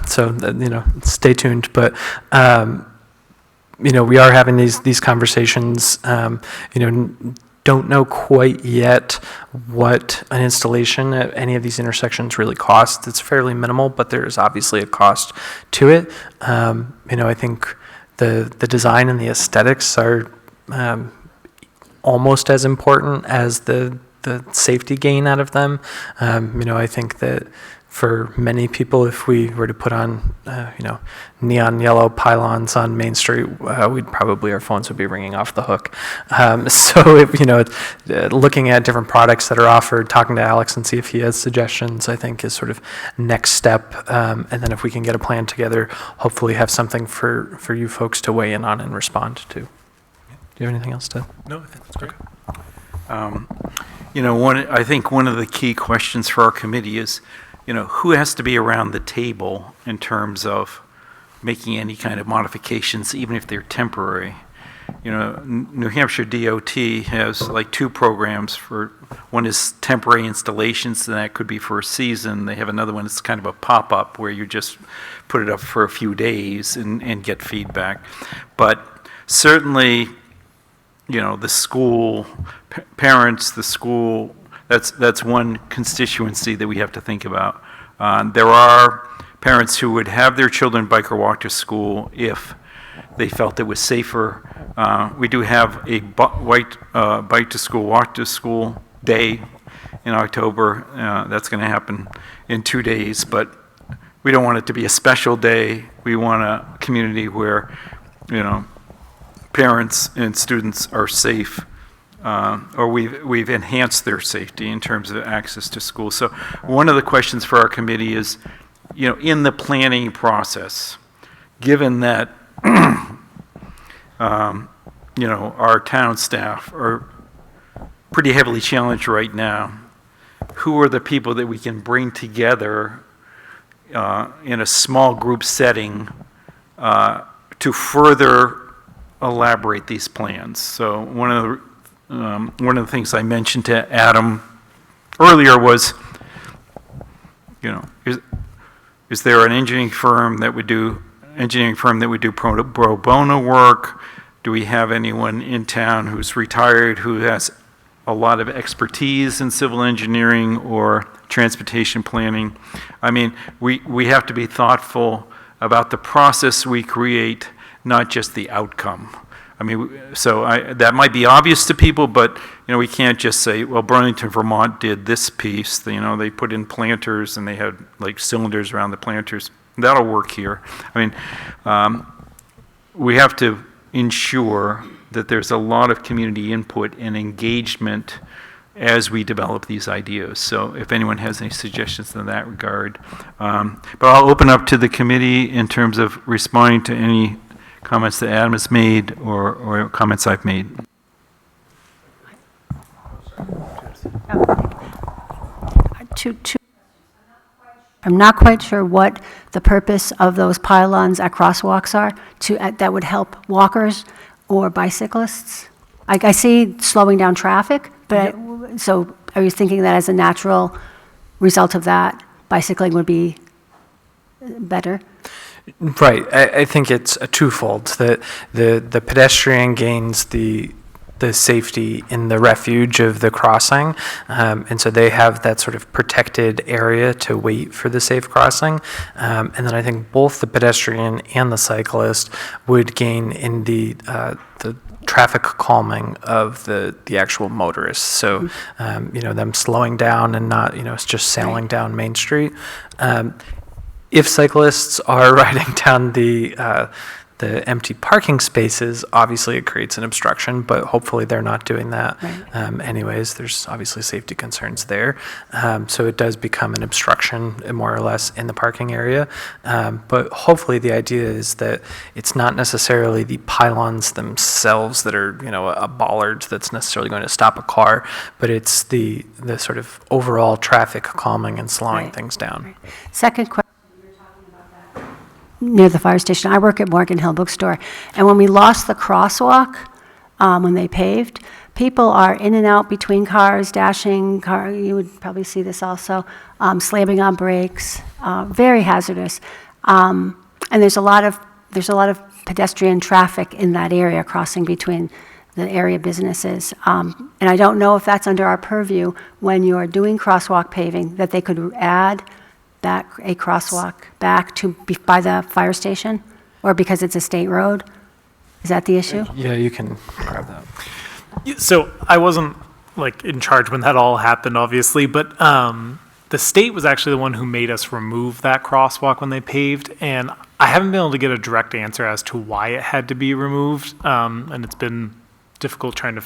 So, stay tuned. But, we are having these conversations, don't know quite yet what an installation at any of these intersections really costs. It's fairly minimal, but there is obviously a cost to it. I think the design and the aesthetics are almost as important as the safety gain out of them. I think that for many people, if we were to put on, neon yellow pylons on Main Street, our phones would be ringing off the hook. So, if, looking at different products that are offered, talking to Alex and see if he has suggestions, I think is sort of next step. And then if we can get a plan together, hopefully have something for you folks to weigh in on and respond to. Do you have anything else to? No, I think that's great. I think one of the key questions for our committee is, who has to be around the table in terms of making any kind of modifications, even if they're temporary. New Hampshire DOT has like two programs one is temporary installations, and that could be for a season. They have another one that's kind of a pop-up where you just put it up for a few days and get feedback. But certainly, the school, parents, the school, that's one constituency that we have to think about. There are parents who would have their children bike or walk to school if they felt it was safer. We do have a bike to school, walk to school day in October. That's going to happen in 2 days, but we don't want it to be a special day. We want a community where, parents and students are safe. Or we've enhanced their safety in terms of access to school. So one of the questions for our committee is, in the planning process, given that, our town staff are pretty heavily challenged right now, who are the people that we can bring together in a small group setting to further elaborate these plans? So one of the things I mentioned to Adam earlier was, is there an engineering firm that would do pro bono work? Do we have anyone in town who's retired who has a lot of expertise in civil engineering or transportation planning? I mean, we have to be thoughtful about the process we create, not just the outcome. I mean, that might be obvious to people, but, we can't just say, well, Burlington, Vermont did this piece. They put in planters and they had like cylinders around the planters. That'll work here. I mean, we have to ensure that there's a lot of community input and engagement as we develop these ideas. So if anyone has any suggestions in that regard. But I'll open up to the committee in terms of responding to any comments that Adam has made or comments I've made. I'm not quite sure what the purpose of those pylons at crosswalks are that would help walkers or bicyclists. I see slowing down traffic, but, so are you thinking that as a natural result of that, bicycling would be better? Right. I think it's a twofold, that the pedestrian gains the safety in the refuge of the crossing, and so they have that sort of protected area to wait for the safe crossing, and then I think both the pedestrian and the cyclist would gain in the traffic calming of the actual motorists. So, them slowing down and not, it's just sailing down Main Street. If cyclists are riding down the empty parking spaces, obviously it creates an obstruction, but hopefully they're not doing that. Anyways, there's obviously safety concerns there. So it does become an obstruction more or less in the parking area. But hopefully the idea is that it's not necessarily the pylons themselves that are, a bollard that's necessarily going to stop a car, but it's the sort of overall traffic calming and slowing things down. Second question. Near the fire station. I work at Morgan Hill Bookstore, and when we lost the crosswalk, when they paved, people are in and out between cars, dashing, you would probably see this also, slamming on brakes, very hazardous. And there's a lot of pedestrian traffic in that area crossing between the area businesses. And I don't know if that's under our purview when you're doing crosswalk paving, that they could add a crosswalk back to by the fire station, or because it's a state road? Is that the issue? Yeah, you can grab that. So I wasn't in charge when that all happened, obviously, but the state was actually the one who made us remove that crosswalk when they paved, and I haven't been able to get a direct answer as to why it had to be removed, and it's been difficult trying to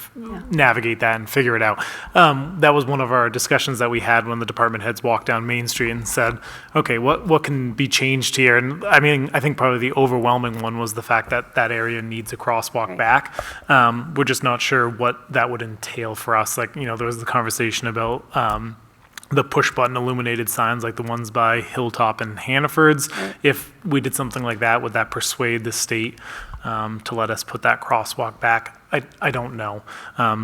navigate that and figure it out. That was one of our discussions that we had when the department heads walked down Main Street and said, okay, what can be changed here? And I mean, I think probably the overwhelming one was the fact that that area needs a crosswalk back. We're just not sure what that would entail for us. There was the conversation about the push-button illuminated signs like the ones by Hilltop and Hannaford's. If we did something like that, would that persuade the state to let us put that crosswalk back? I don't know.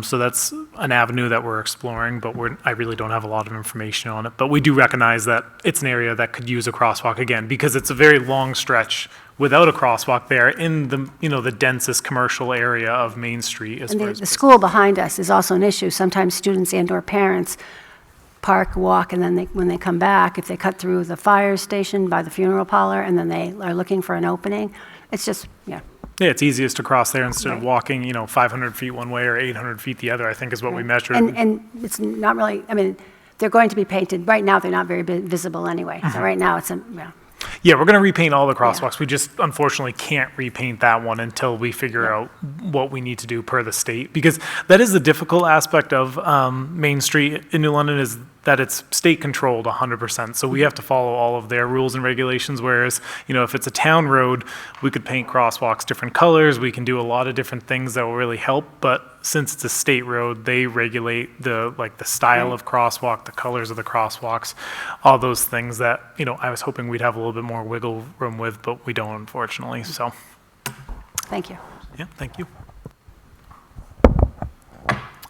So that's an avenue that we're exploring, but I really don't have a lot of information on it. But we do recognize that it's an area that could use a crosswalk again, because it's a very long stretch without a crosswalk there in the densest commercial area of Main Street. And the school behind us is also an issue. Sometimes students and/or parents park, walk, and then when they come back, if they cut through the fire station by the funeral parlor, and then they are looking for an opening, it's just, Yeah, it's easiest to cross there instead of walking, 500 feet one way or 800 feet the other, I think is what we measured. And it's not really, they're going to be painted. Right now, they're not very visible anyway. So right now, it's Yeah, we're going to repaint all the crosswalks. We just unfortunately can't repaint that one until we figure out what we need to do per the state, because that is the difficult aspect of Main Street in New London, is that it's state controlled 100%. So we have to follow all of their rules and regulations, whereas, if it's a town road, we could paint crosswalks different colors. We can do a lot of different things that will really help. But since it's a state road, they regulate the style of crosswalk, the colors of the crosswalks, all those things that, I was hoping we'd have a little bit more wiggle room with, but we don't, unfortunately. So, thank you. yeah, thank you.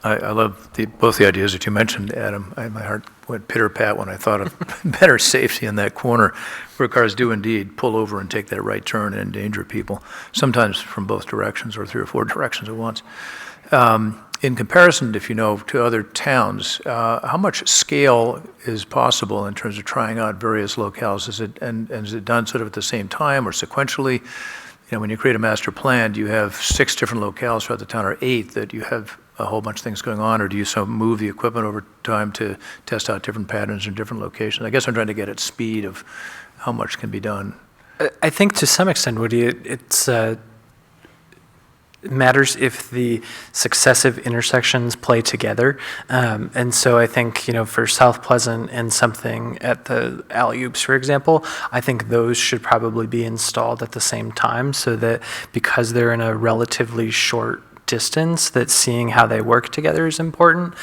I love both the ideas that you mentioned, Adam. My heart went pitter-pat when I thought of better safety in that corner, where cars do indeed pull over and take that right turn and endanger people, sometimes from both directions or 3 or 4 directions at once. In comparison, if you know, to other towns, how much scale is possible in terms of trying out various locales? Is it done sort of at the same time or sequentially? When you create a master plan, do you have 6 different locales throughout the town, or 8 that you have a whole bunch of things going on, or do you move the equipment over time to test out different patterns in different locations? I guess I'm trying to get at speed of how much can be done. I think to some extent, Woody, it matters if the successive intersections play together. And so I think, for South Pleasant and something at the Alley-Oops, for example, I think those should probably be installed at the same time, so that because they're in a relatively short distance, that seeing how they work together is important.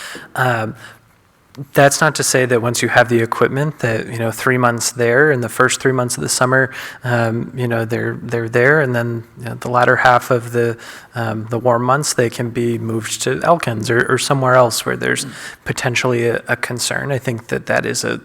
That's not to say that once you have the equipment that, 3 months there, in the first 3 months of the summer, they're there, and then the latter half of the warm months, they can be moved to Elkins or somewhere else where there's potentially a concern. I think that is a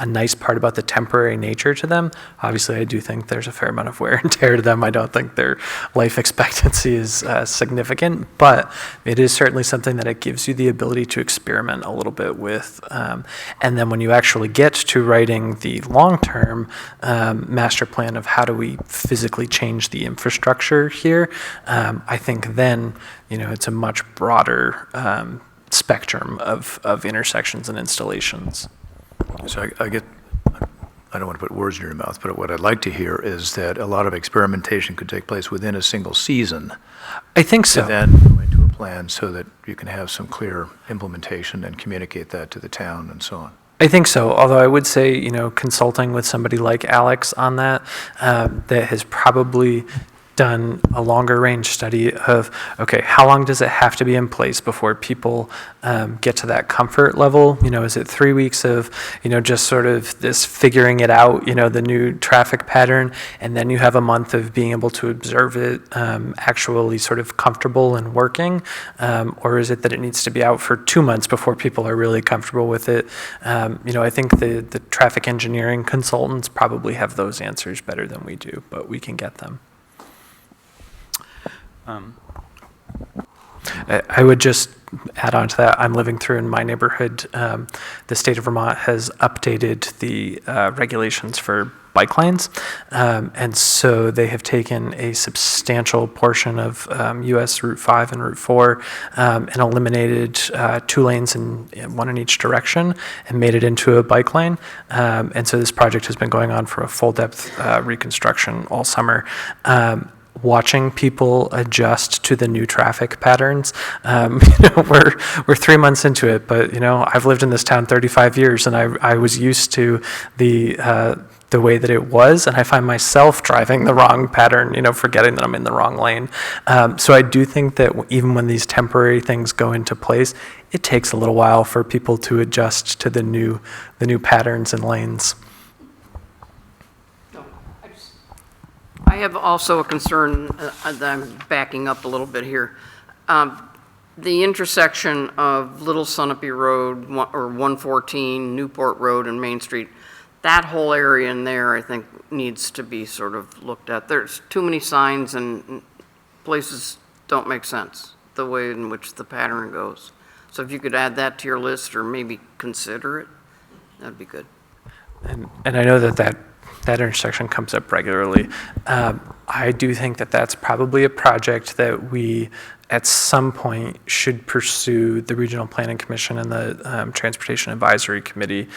nice part about the temporary nature to them. Obviously, I do think there's a fair amount of wear and tear to them. I don't think their life expectancy is significant, but it is certainly something that it gives you the ability to experiment a little bit with. And then when you actually get to writing the long-term master plan of how do we physically change the infrastructure here, I think then, it's a much broader spectrum of intersections and installations. So I don't want to put words in your mouth, but what I'd like to hear is that a lot of experimentation could take place within a single season. I think so. And then go into a plan so that you can have some clear implementation and communicate that to the town and so on. I think so, although I would say, consulting with somebody like Alex on that, that has probably done a longer range study of, okay, how long does it have to be in place before people get to that comfort level? Is it 3 weeks of, just sort of this figuring it out, the new traffic pattern, and then you have a month of being able to observe it actually sort of comfortable and working? Or is it that it needs to be out for 2 months before people are really comfortable with it? I think the traffic engineering consultants probably have those answers better than we do, but we can get them. I would just add on to that, I'm living through in my neighborhood, the state of Vermont has updated the regulations for bike lanes, and so they have taken a substantial portion of US Route 5 and Route 4 and eliminated 2 lanes and one in each direction and made it into a bike lane. And so this project has been going on for a full depth reconstruction all summer. Watching people adjust to the new traffic patterns. We're 3 months into it, but I've lived in this town 35 years, and I was used to the way that it was, and I find myself driving the wrong pattern, forgetting that I'm in the wrong lane. So I do think that even when these temporary things go into place, it takes a little while for people to adjust to the new patterns and lanes. I have also a concern, that I'm backing up a little bit here. The intersection of Little Sunapee Road, or 114, Newport Road, and Main Street, that whole area in there, I think, needs to be sort of looked at. There's too many signs and places don't make sense, the way in which the pattern goes. So if you could add that to your list or maybe consider it, that'd be good. And I know that intersection comes up regularly. I do think that that's probably a project that we, at some point, should pursue the Regional Planning Commission and the Transportation Advisory Committee,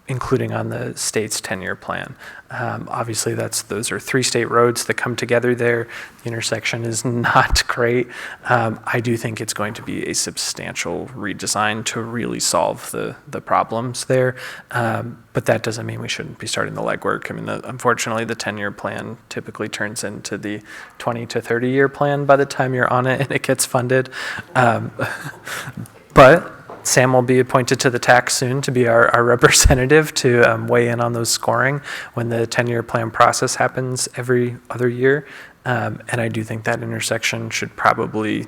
including on the state's 10-year plan. Obviously, those are 3 state roads that come together there. The intersection is not great. I do think it's going to be a substantial redesign to really solve the problems there. But that doesn't mean we shouldn't be starting the legwork. I mean, unfortunately, the 10-year plan typically turns into the 20 to 30-year plan by the time you're on it and it gets funded. But Sam will be appointed to the TAC soon to be our representative to weigh in on those scoring when the 10-year plan process happens every other year. And I do think that intersection should probably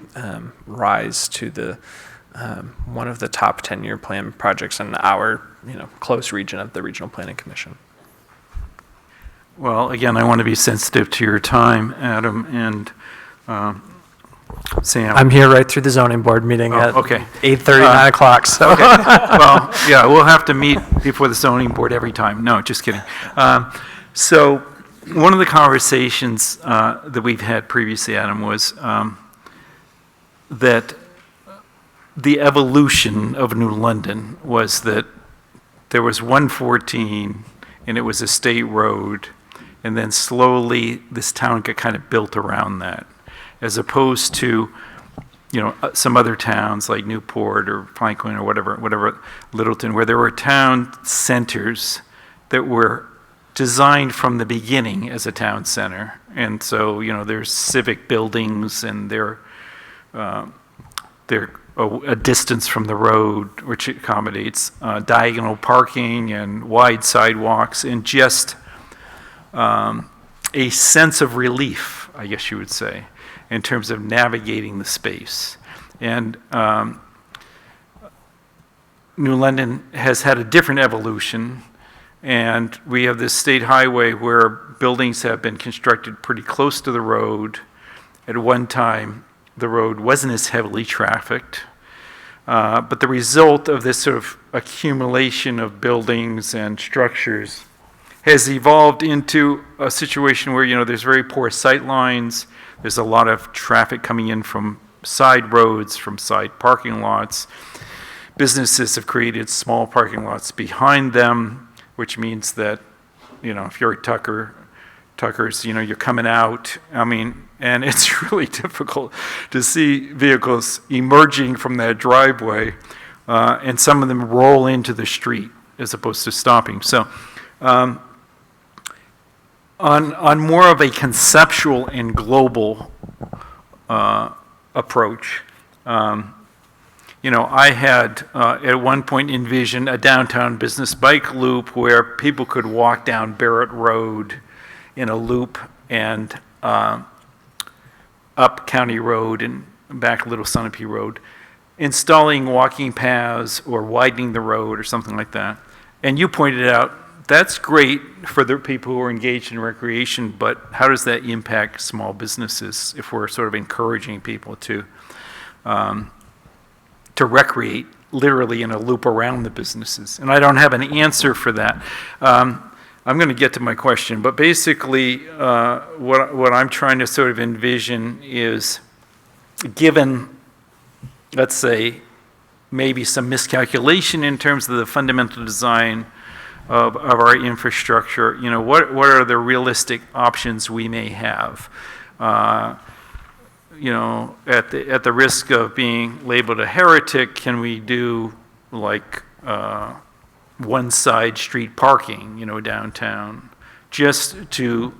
rise to the one of the top 10-year plan projects in our close region of the Regional Planning Commission. Well, again, I want to be sensitive to your time, Adam, and Sam. I'm here right through the zoning board meeting at 8:30, 9 o'clock. So. Okay. Well, yeah, we'll have to meet before the zoning board every time. No, just kidding. So one of the conversations that we've had previously, Adam, was that the evolution of New London was that there was 114, and it was a state road, and then slowly this town got kind of built around that, as opposed to, some other towns like Newport or Franklin or whatever, Littleton, where there were town centers that were designed from the beginning as a town center. And so, there's civic buildings and there they're a distance from the road, which accommodates diagonal parking and wide sidewalks, and just a sense of relief, I guess you would say, in terms of navigating the space. And New London has had a different evolution, and we have this state highway where buildings have been constructed pretty close to the road. At one time, the road wasn't as heavily trafficked, but the result of this sort of accumulation of buildings and structures has evolved into a situation where, there's very poor sight lines, there's a lot of traffic coming in from side roads, from side parking lots. Businesses have created small parking lots behind them, which means that, if you're at Tucker's, you're coming out, and it's really difficult to see vehicles emerging from that driveway, and some of them roll into the street as opposed to stopping. So, on more of a conceptual and global approach, I had at one point envisioned a downtown business bike loop where people could walk down Barrett Road in a loop and up County Road and back Little Sunapee Road, installing walking paths or widening the road or something like that. And you pointed out, that's great for the people who are engaged in recreation, but how does that impact small businesses if we're sort of encouraging people to recreate literally in a loop around the businesses? And I don't have an answer for that. I'm going to get to my question, but basically what I'm trying to sort of envision is, given, let's say, maybe some miscalculation in terms of the fundamental design of our infrastructure, what are the realistic options we may have? At the risk of being labeled a heretic, can we do like one side street parking, downtown, just to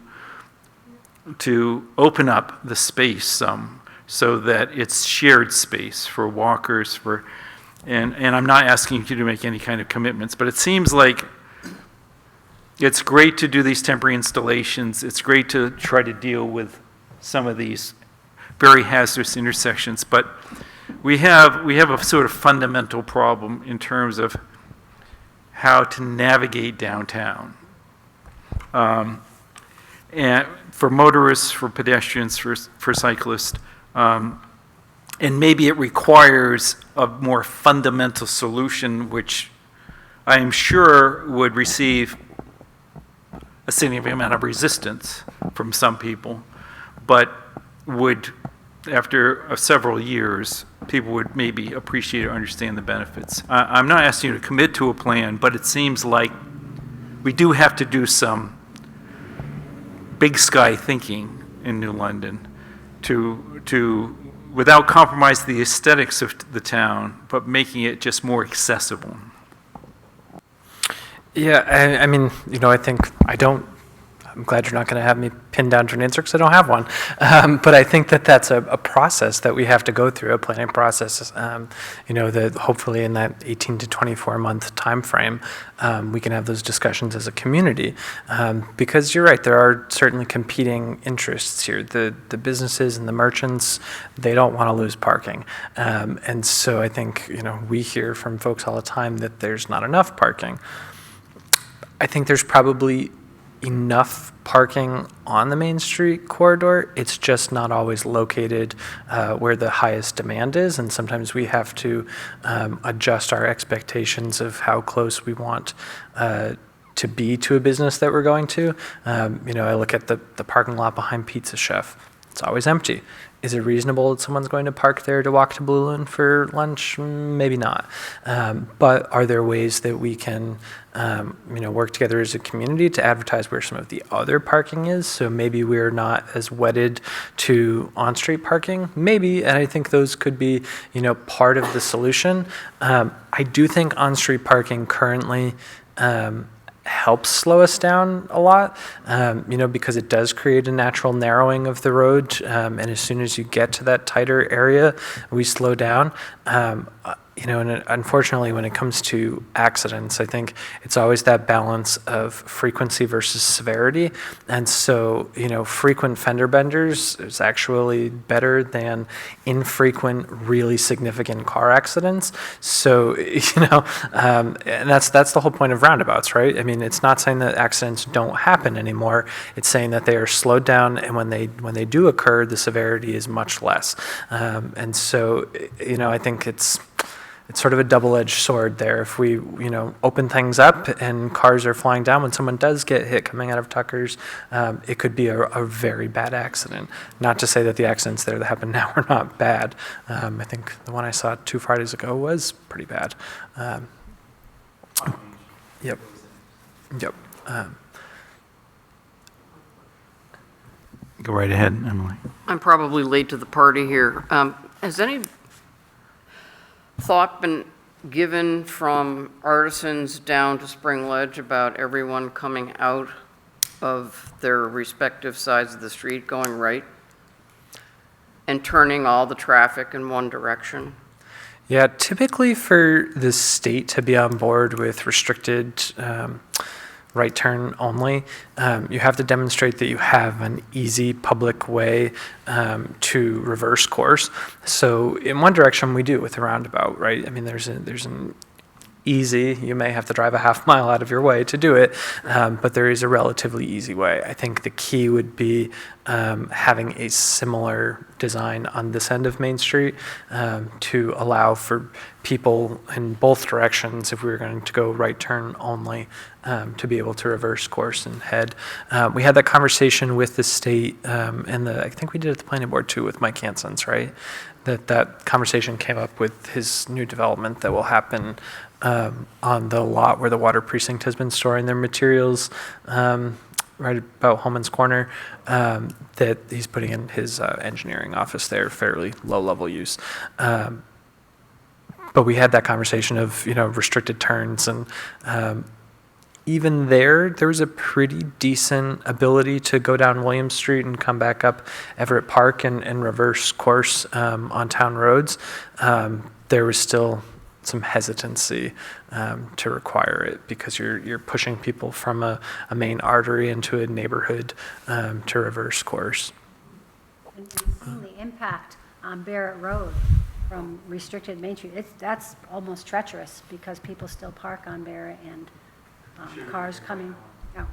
open up the space some, so that it's shared space for walkers, and I'm not asking you to make any kind of commitments, but it seems like it's great to do these temporary installations. It's great to try to deal with some of these very hazardous intersections, but we have a sort of fundamental problem in terms of how to navigate downtown. And for motorists, for pedestrians, for cyclists, and maybe it requires a more fundamental solution, which I am sure would receive a significant amount of resistance from some people, but would, after several years, people would maybe appreciate or understand the benefits. I'm not asking you to commit to a plan, but it seems like we do have to do some big sky thinking in New London to without compromising the aesthetics of the town, but making it just more accessible. Yeah, I think I'm glad you're not going to have me pinned down to an answer because I don't have one. But I think that's a process that we have to go through, a planning process, that hopefully in that 18 to 24 month time frame, we can have those discussions as a community. Because you're right, there are certainly competing interests here. The businesses and the merchants, they don't want to lose parking. And so I think, we hear from folks all the time that there's not enough parking. I think there's probably enough parking on the Main Street corridor. It's just not always located where the highest demand is, and sometimes we have to adjust our expectations of how close we want to be to a business that we're going to. I look at the parking lot behind Pizza Chef. It's always empty. Is it reasonable that someone's going to park there to walk to Blue Lagoon for lunch? Maybe not. But are there ways that we can, work together as a community to advertise where some of the other parking is? So maybe we're not as wedded to on-street parking. Maybe, and I think those could be, part of the solution. I do think on-street parking currently helps slow us down a lot, because it does create a natural narrowing of the road. And as soon as you get to that tighter area, we slow down. And unfortunately, when it comes to accidents, I think it's always that balance of frequency versus severity. And so, frequent fender benders is actually better than infrequent, really significant car accidents. So, and that's the whole point of roundabouts, right? I mean, it's not saying that accidents don't happen anymore. It's saying that they are slowed down, and when they do occur, the severity is much less. And so, I think it's sort of a double-edged sword there. If we, open things up and cars are flying down, when someone does get hit coming out of Tucker's, it could be a very bad accident. Not to say that the accidents there that happen now are not bad. I think the one I saw 2 Fridays ago was pretty bad. Yep. Go right ahead, Emily. I'm probably late to the party here. Has any thought been given from Artisans down to Spring Ledge about everyone coming out of their respective sides of the street going right and turning all the traffic in one direction? Yeah, typically for the state to be on board with restricted right turn only, you have to demonstrate that you have an easy public way to reverse course. So in one direction we do with the roundabout, right? I mean, there's an easy, you may have to drive a half mile out of your way to do it, but there is a relatively easy way. I think the key would be having a similar design on this end of Main Street to allow for people in both directions, if we were going to go right turn only, to be able to reverse course and head. We had that conversation with the state, and I think we did it at the planning board too with Mike Hanson's, right? That conversation came up with his new development that will happen on the lot where the water precinct has been storing their materials, right about Holman's Corner, that he's putting in his engineering office there, fairly low-level use. But we had that conversation of, restricted turns, and even there was a pretty decent ability to go down William Street and come back up Everett Park and reverse course on town roads. There was still some hesitancy to require it because you're pushing people from a main artery into a neighborhood to reverse course. And we've seen the impact on Barrett Road from restricted Main Street. That's almost treacherous because people still park on Barrett and cars coming. No,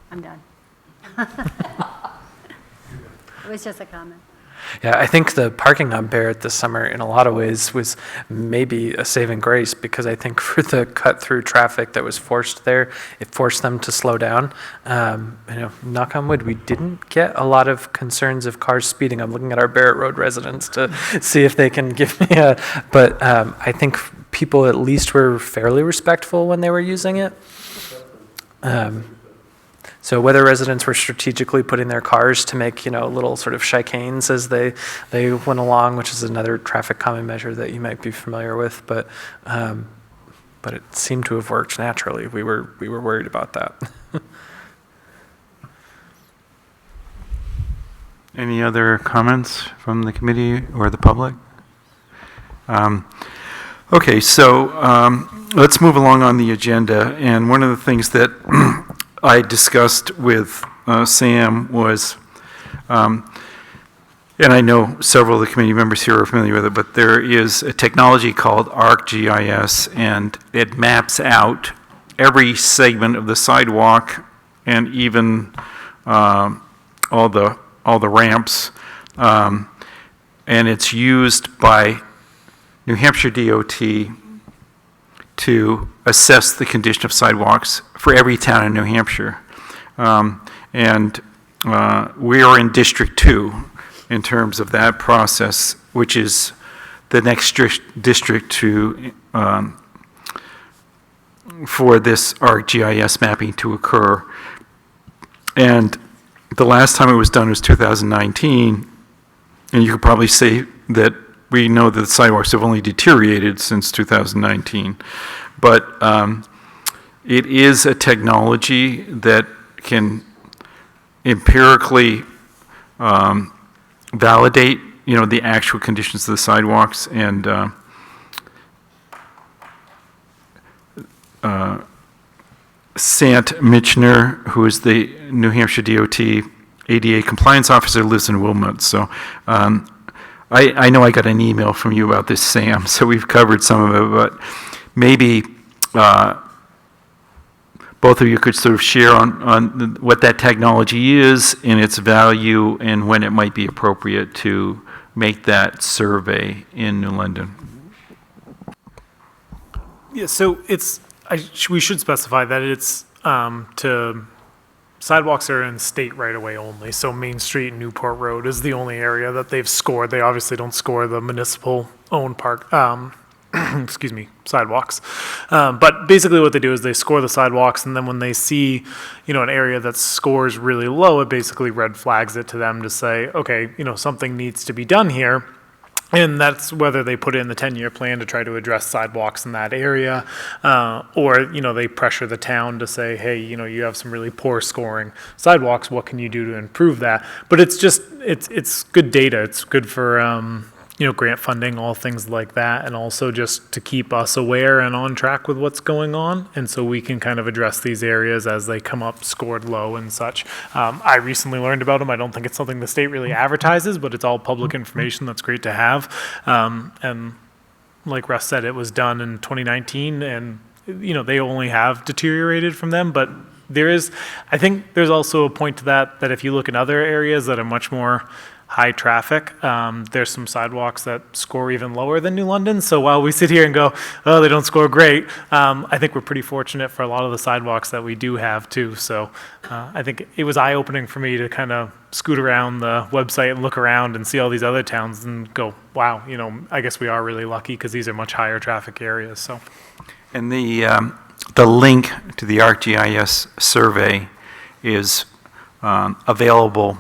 I'm done. It was just a comment. Yeah, I think the parking on Barrett this summer in a lot of ways was maybe a saving grace because I think for the cut-through traffic that was forced there, it forced them to slow down. Knock on wood, we didn't get a lot of concerns of cars speeding. I'm looking at our Barrett Road residents to see if they can give me but I think people at least were fairly respectful when they were using it. So whether residents were strategically putting their cars to make, little sort of chicanes as they went along, which is another traffic calming measure that you might be familiar with, but it seemed to have worked naturally. We were worried about that. Any other comments from the committee or the public? Okay, so let's move along on the agenda. And one of the things that I discussed with Sam was, and I know several of the committee members here are familiar with it, but there is a technology called ArcGIS, and it maps out every segment of the sidewalk and even all the ramps, and it's used by New Hampshire DOT to assess the condition of sidewalks for every town in New Hampshire. And we are in District 2 in terms of that process, which is the next district to for this ArcGIS mapping to occur. And the last time it was done was 2019, and you could probably say that we know that the sidewalks have only deteriorated since 2019. But It is a technology that can empirically validate, the actual conditions of the sidewalks, and Sant Michener, who is the New Hampshire DOT ADA compliance officer, lives in Wilmot. So I know I got an email from you about this, Sam, so we've covered some of it, but maybe both of you could sort of share on what that technology is and its value and when it might be appropriate to make that survey in New London. Yeah, so we should specify that it's to sidewalks are in state right-of-way only. So Main Street and Newport Road is the only area that they've scored. They obviously don't score the municipal-owned park, sidewalks. But basically what they do is they score the sidewalks, and then when they see, an area that scores really low, it basically red flags it to them to say, okay, something needs to be done here. And that's whether they put in the 10-year plan to try to address sidewalks in that area, or, they pressure the town to say, hey, you have some really poor scoring sidewalks, what can you do to improve that? But it's just, it's good data. It's good for, grant funding, all things like that, and also just to keep us aware and on track with what's going on, and so we can kind of address these areas as they come up scored low and such. I recently learned about them. I don't think it's something the state really advertises, but it's all public information that's great to have. And like Russ said, it was done in 2019, and they only have deteriorated from them, but I think there's also a point to that if you look in other areas that are much more high traffic, there's some sidewalks that score even lower than New London. So while we sit here and go, oh, they don't score great, I think we're pretty fortunate for a lot of the sidewalks that we do have too. So I think it was eye-opening for me to kind of scoot around the website and look around and see all these other towns and go, wow, I guess we are really lucky because these are much higher traffic areas. So, and the link to the ArcGIS survey is available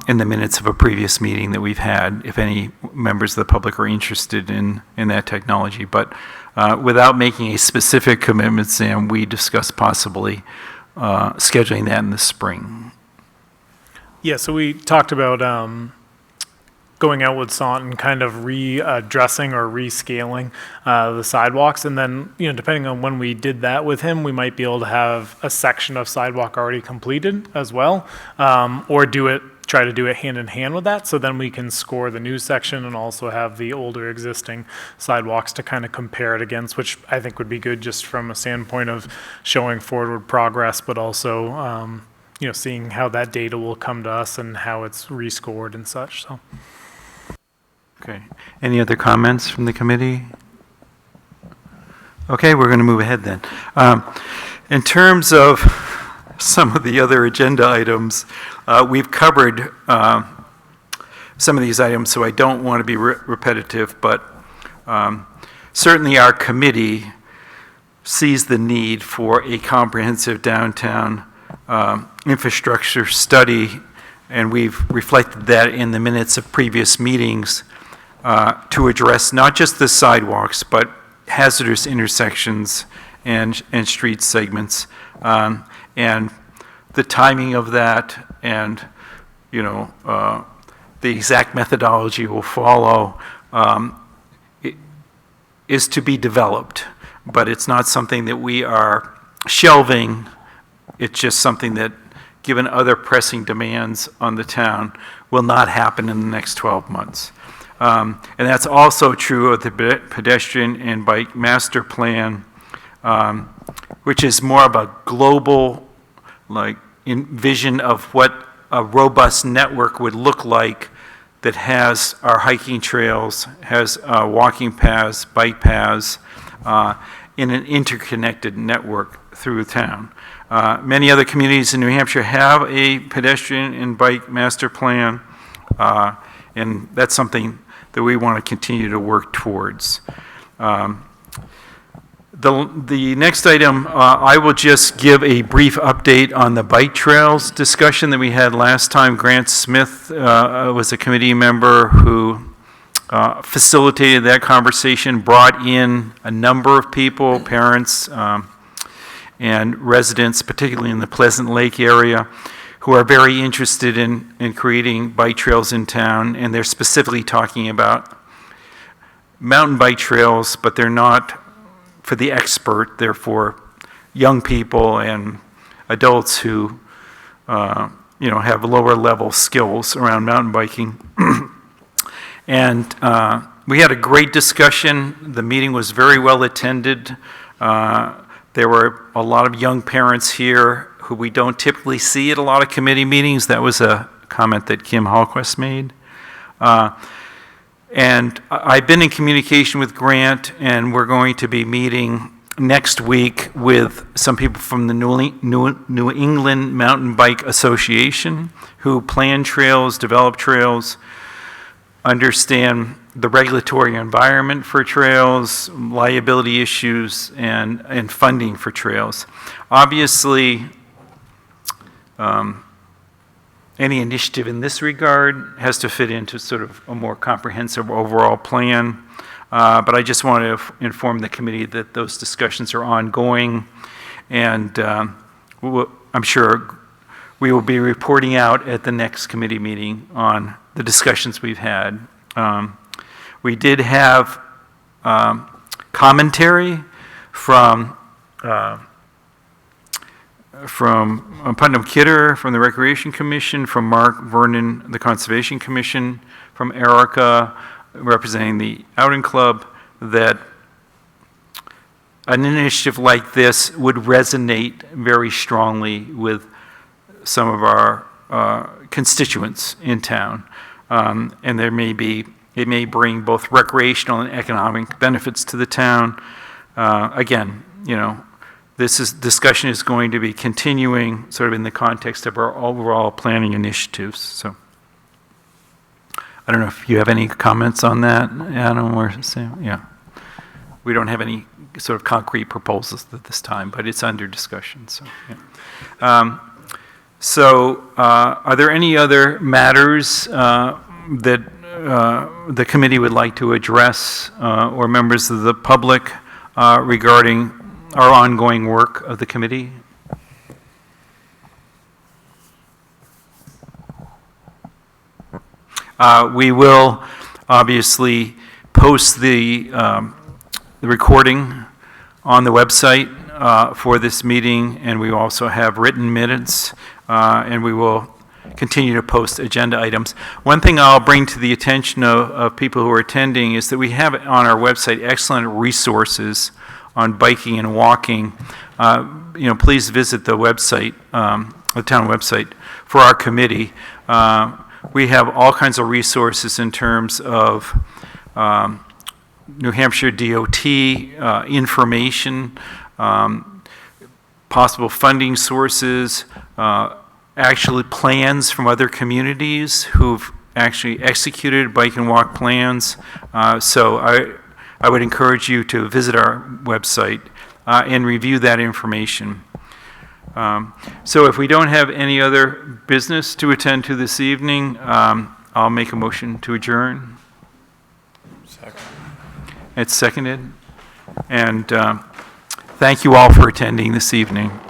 in the minutes of a previous meeting that we've had, if any members of the public are interested in that technology. But without making a specific commitment, Sam, we discussed possibly scheduling that in the spring. Yeah, so we talked about going out with Sant and kind of readdressing or rescaling the sidewalks. And then, depending on when we did that with him, we might be able to have a section of sidewalk already completed as well, or try to do it hand in hand with that. So then we can score the new section and also have the older existing sidewalks to kind of compare it against, which I think would be good just from a standpoint of showing forward progress, but also, seeing how that data will come to us and how it's rescored and such. So. Okay. Any other comments from the committee? Okay, we're going to move ahead then. In terms of some of the other agenda items, we've covered some of these items, so I don't want to be repetitive, but certainly our committee sees the need for a comprehensive downtown infrastructure study, and we've reflected that in the minutes of previous meetings to address not just the sidewalks, but hazardous intersections and street segments, and the timing of that, and the exact methodology we'll follow is to be developed, but it's not something that we are shelving. It's just something that, given other pressing demands on the town, will not happen in the next 12 months. And that's also true of the pedestrian and bike master plan, which is more of a global vision of what a robust network would look like that has our hiking trails, has walking paths, bike paths, in an interconnected network through town. Many other communities in New Hampshire have a pedestrian and bike master plan, and that's something that we want to continue to work towards. The next item, I will just give a brief update on the bike trails discussion that we had last time. Grant Smith was a committee member who facilitated that conversation, brought in a number of people, parents, and residents, particularly in the Pleasant Lake area, who are very interested in creating bike trails in town, and they're specifically talking about mountain bike trails, but they're not for the expert, they're for young people and adults who, have lower level skills around mountain biking. And we had a great discussion. The meeting was very well attended. There were a lot of young parents here who we don't typically see at a lot of committee meetings. That was a comment that Kim Hallquist made. And I've been in communication with Grant, and we're going to be meeting next week with some people from the New England Mountain Bike Association who plan trails, develop trails, understand the regulatory environment for trails, liability issues, and funding for trails. Obviously, any initiative in this regard has to fit into sort of a more comprehensive overall plan. But I just want to inform the committee that those discussions are ongoing, and I'm sure we will be reporting out at the next committee meeting on the discussions we've had. We did have commentary from Putnam Kidder, from the Recreation Commission, from Mark Vernon, the Conservation Commission, from Erica, representing the Outing Club, that an initiative like this would resonate very strongly with some of our constituents in town. And it may bring both recreational and economic benefits to the town. Again, this discussion is going to be continuing sort of in the context of our overall planning initiatives. So I don't know if you have any comments on that, Adam or Sam? Yeah. We don't have any sort of concrete proposals at this time, but it's under discussion. So, yeah. Are there any other matters that the committee would like to address, or members of the public, regarding our ongoing work of the committee? We will obviously post the recording on the website for this meeting, and we also have written minutes, and we will continue to post agenda items. One thing I'll bring to the attention of people who are attending is that we have on our website excellent resources on biking and walking. Please visit the website, the town website for our committee. We have all kinds of resources in terms of New Hampshire DOT information, possible funding sources, actually plans from other communities who've actually executed bike and walk plans. So I would encourage you to visit our website and review that information. So if we don't have any other business to attend to this evening, I'll make a motion to adjourn. Second. It's seconded. And thank you all for attending this evening.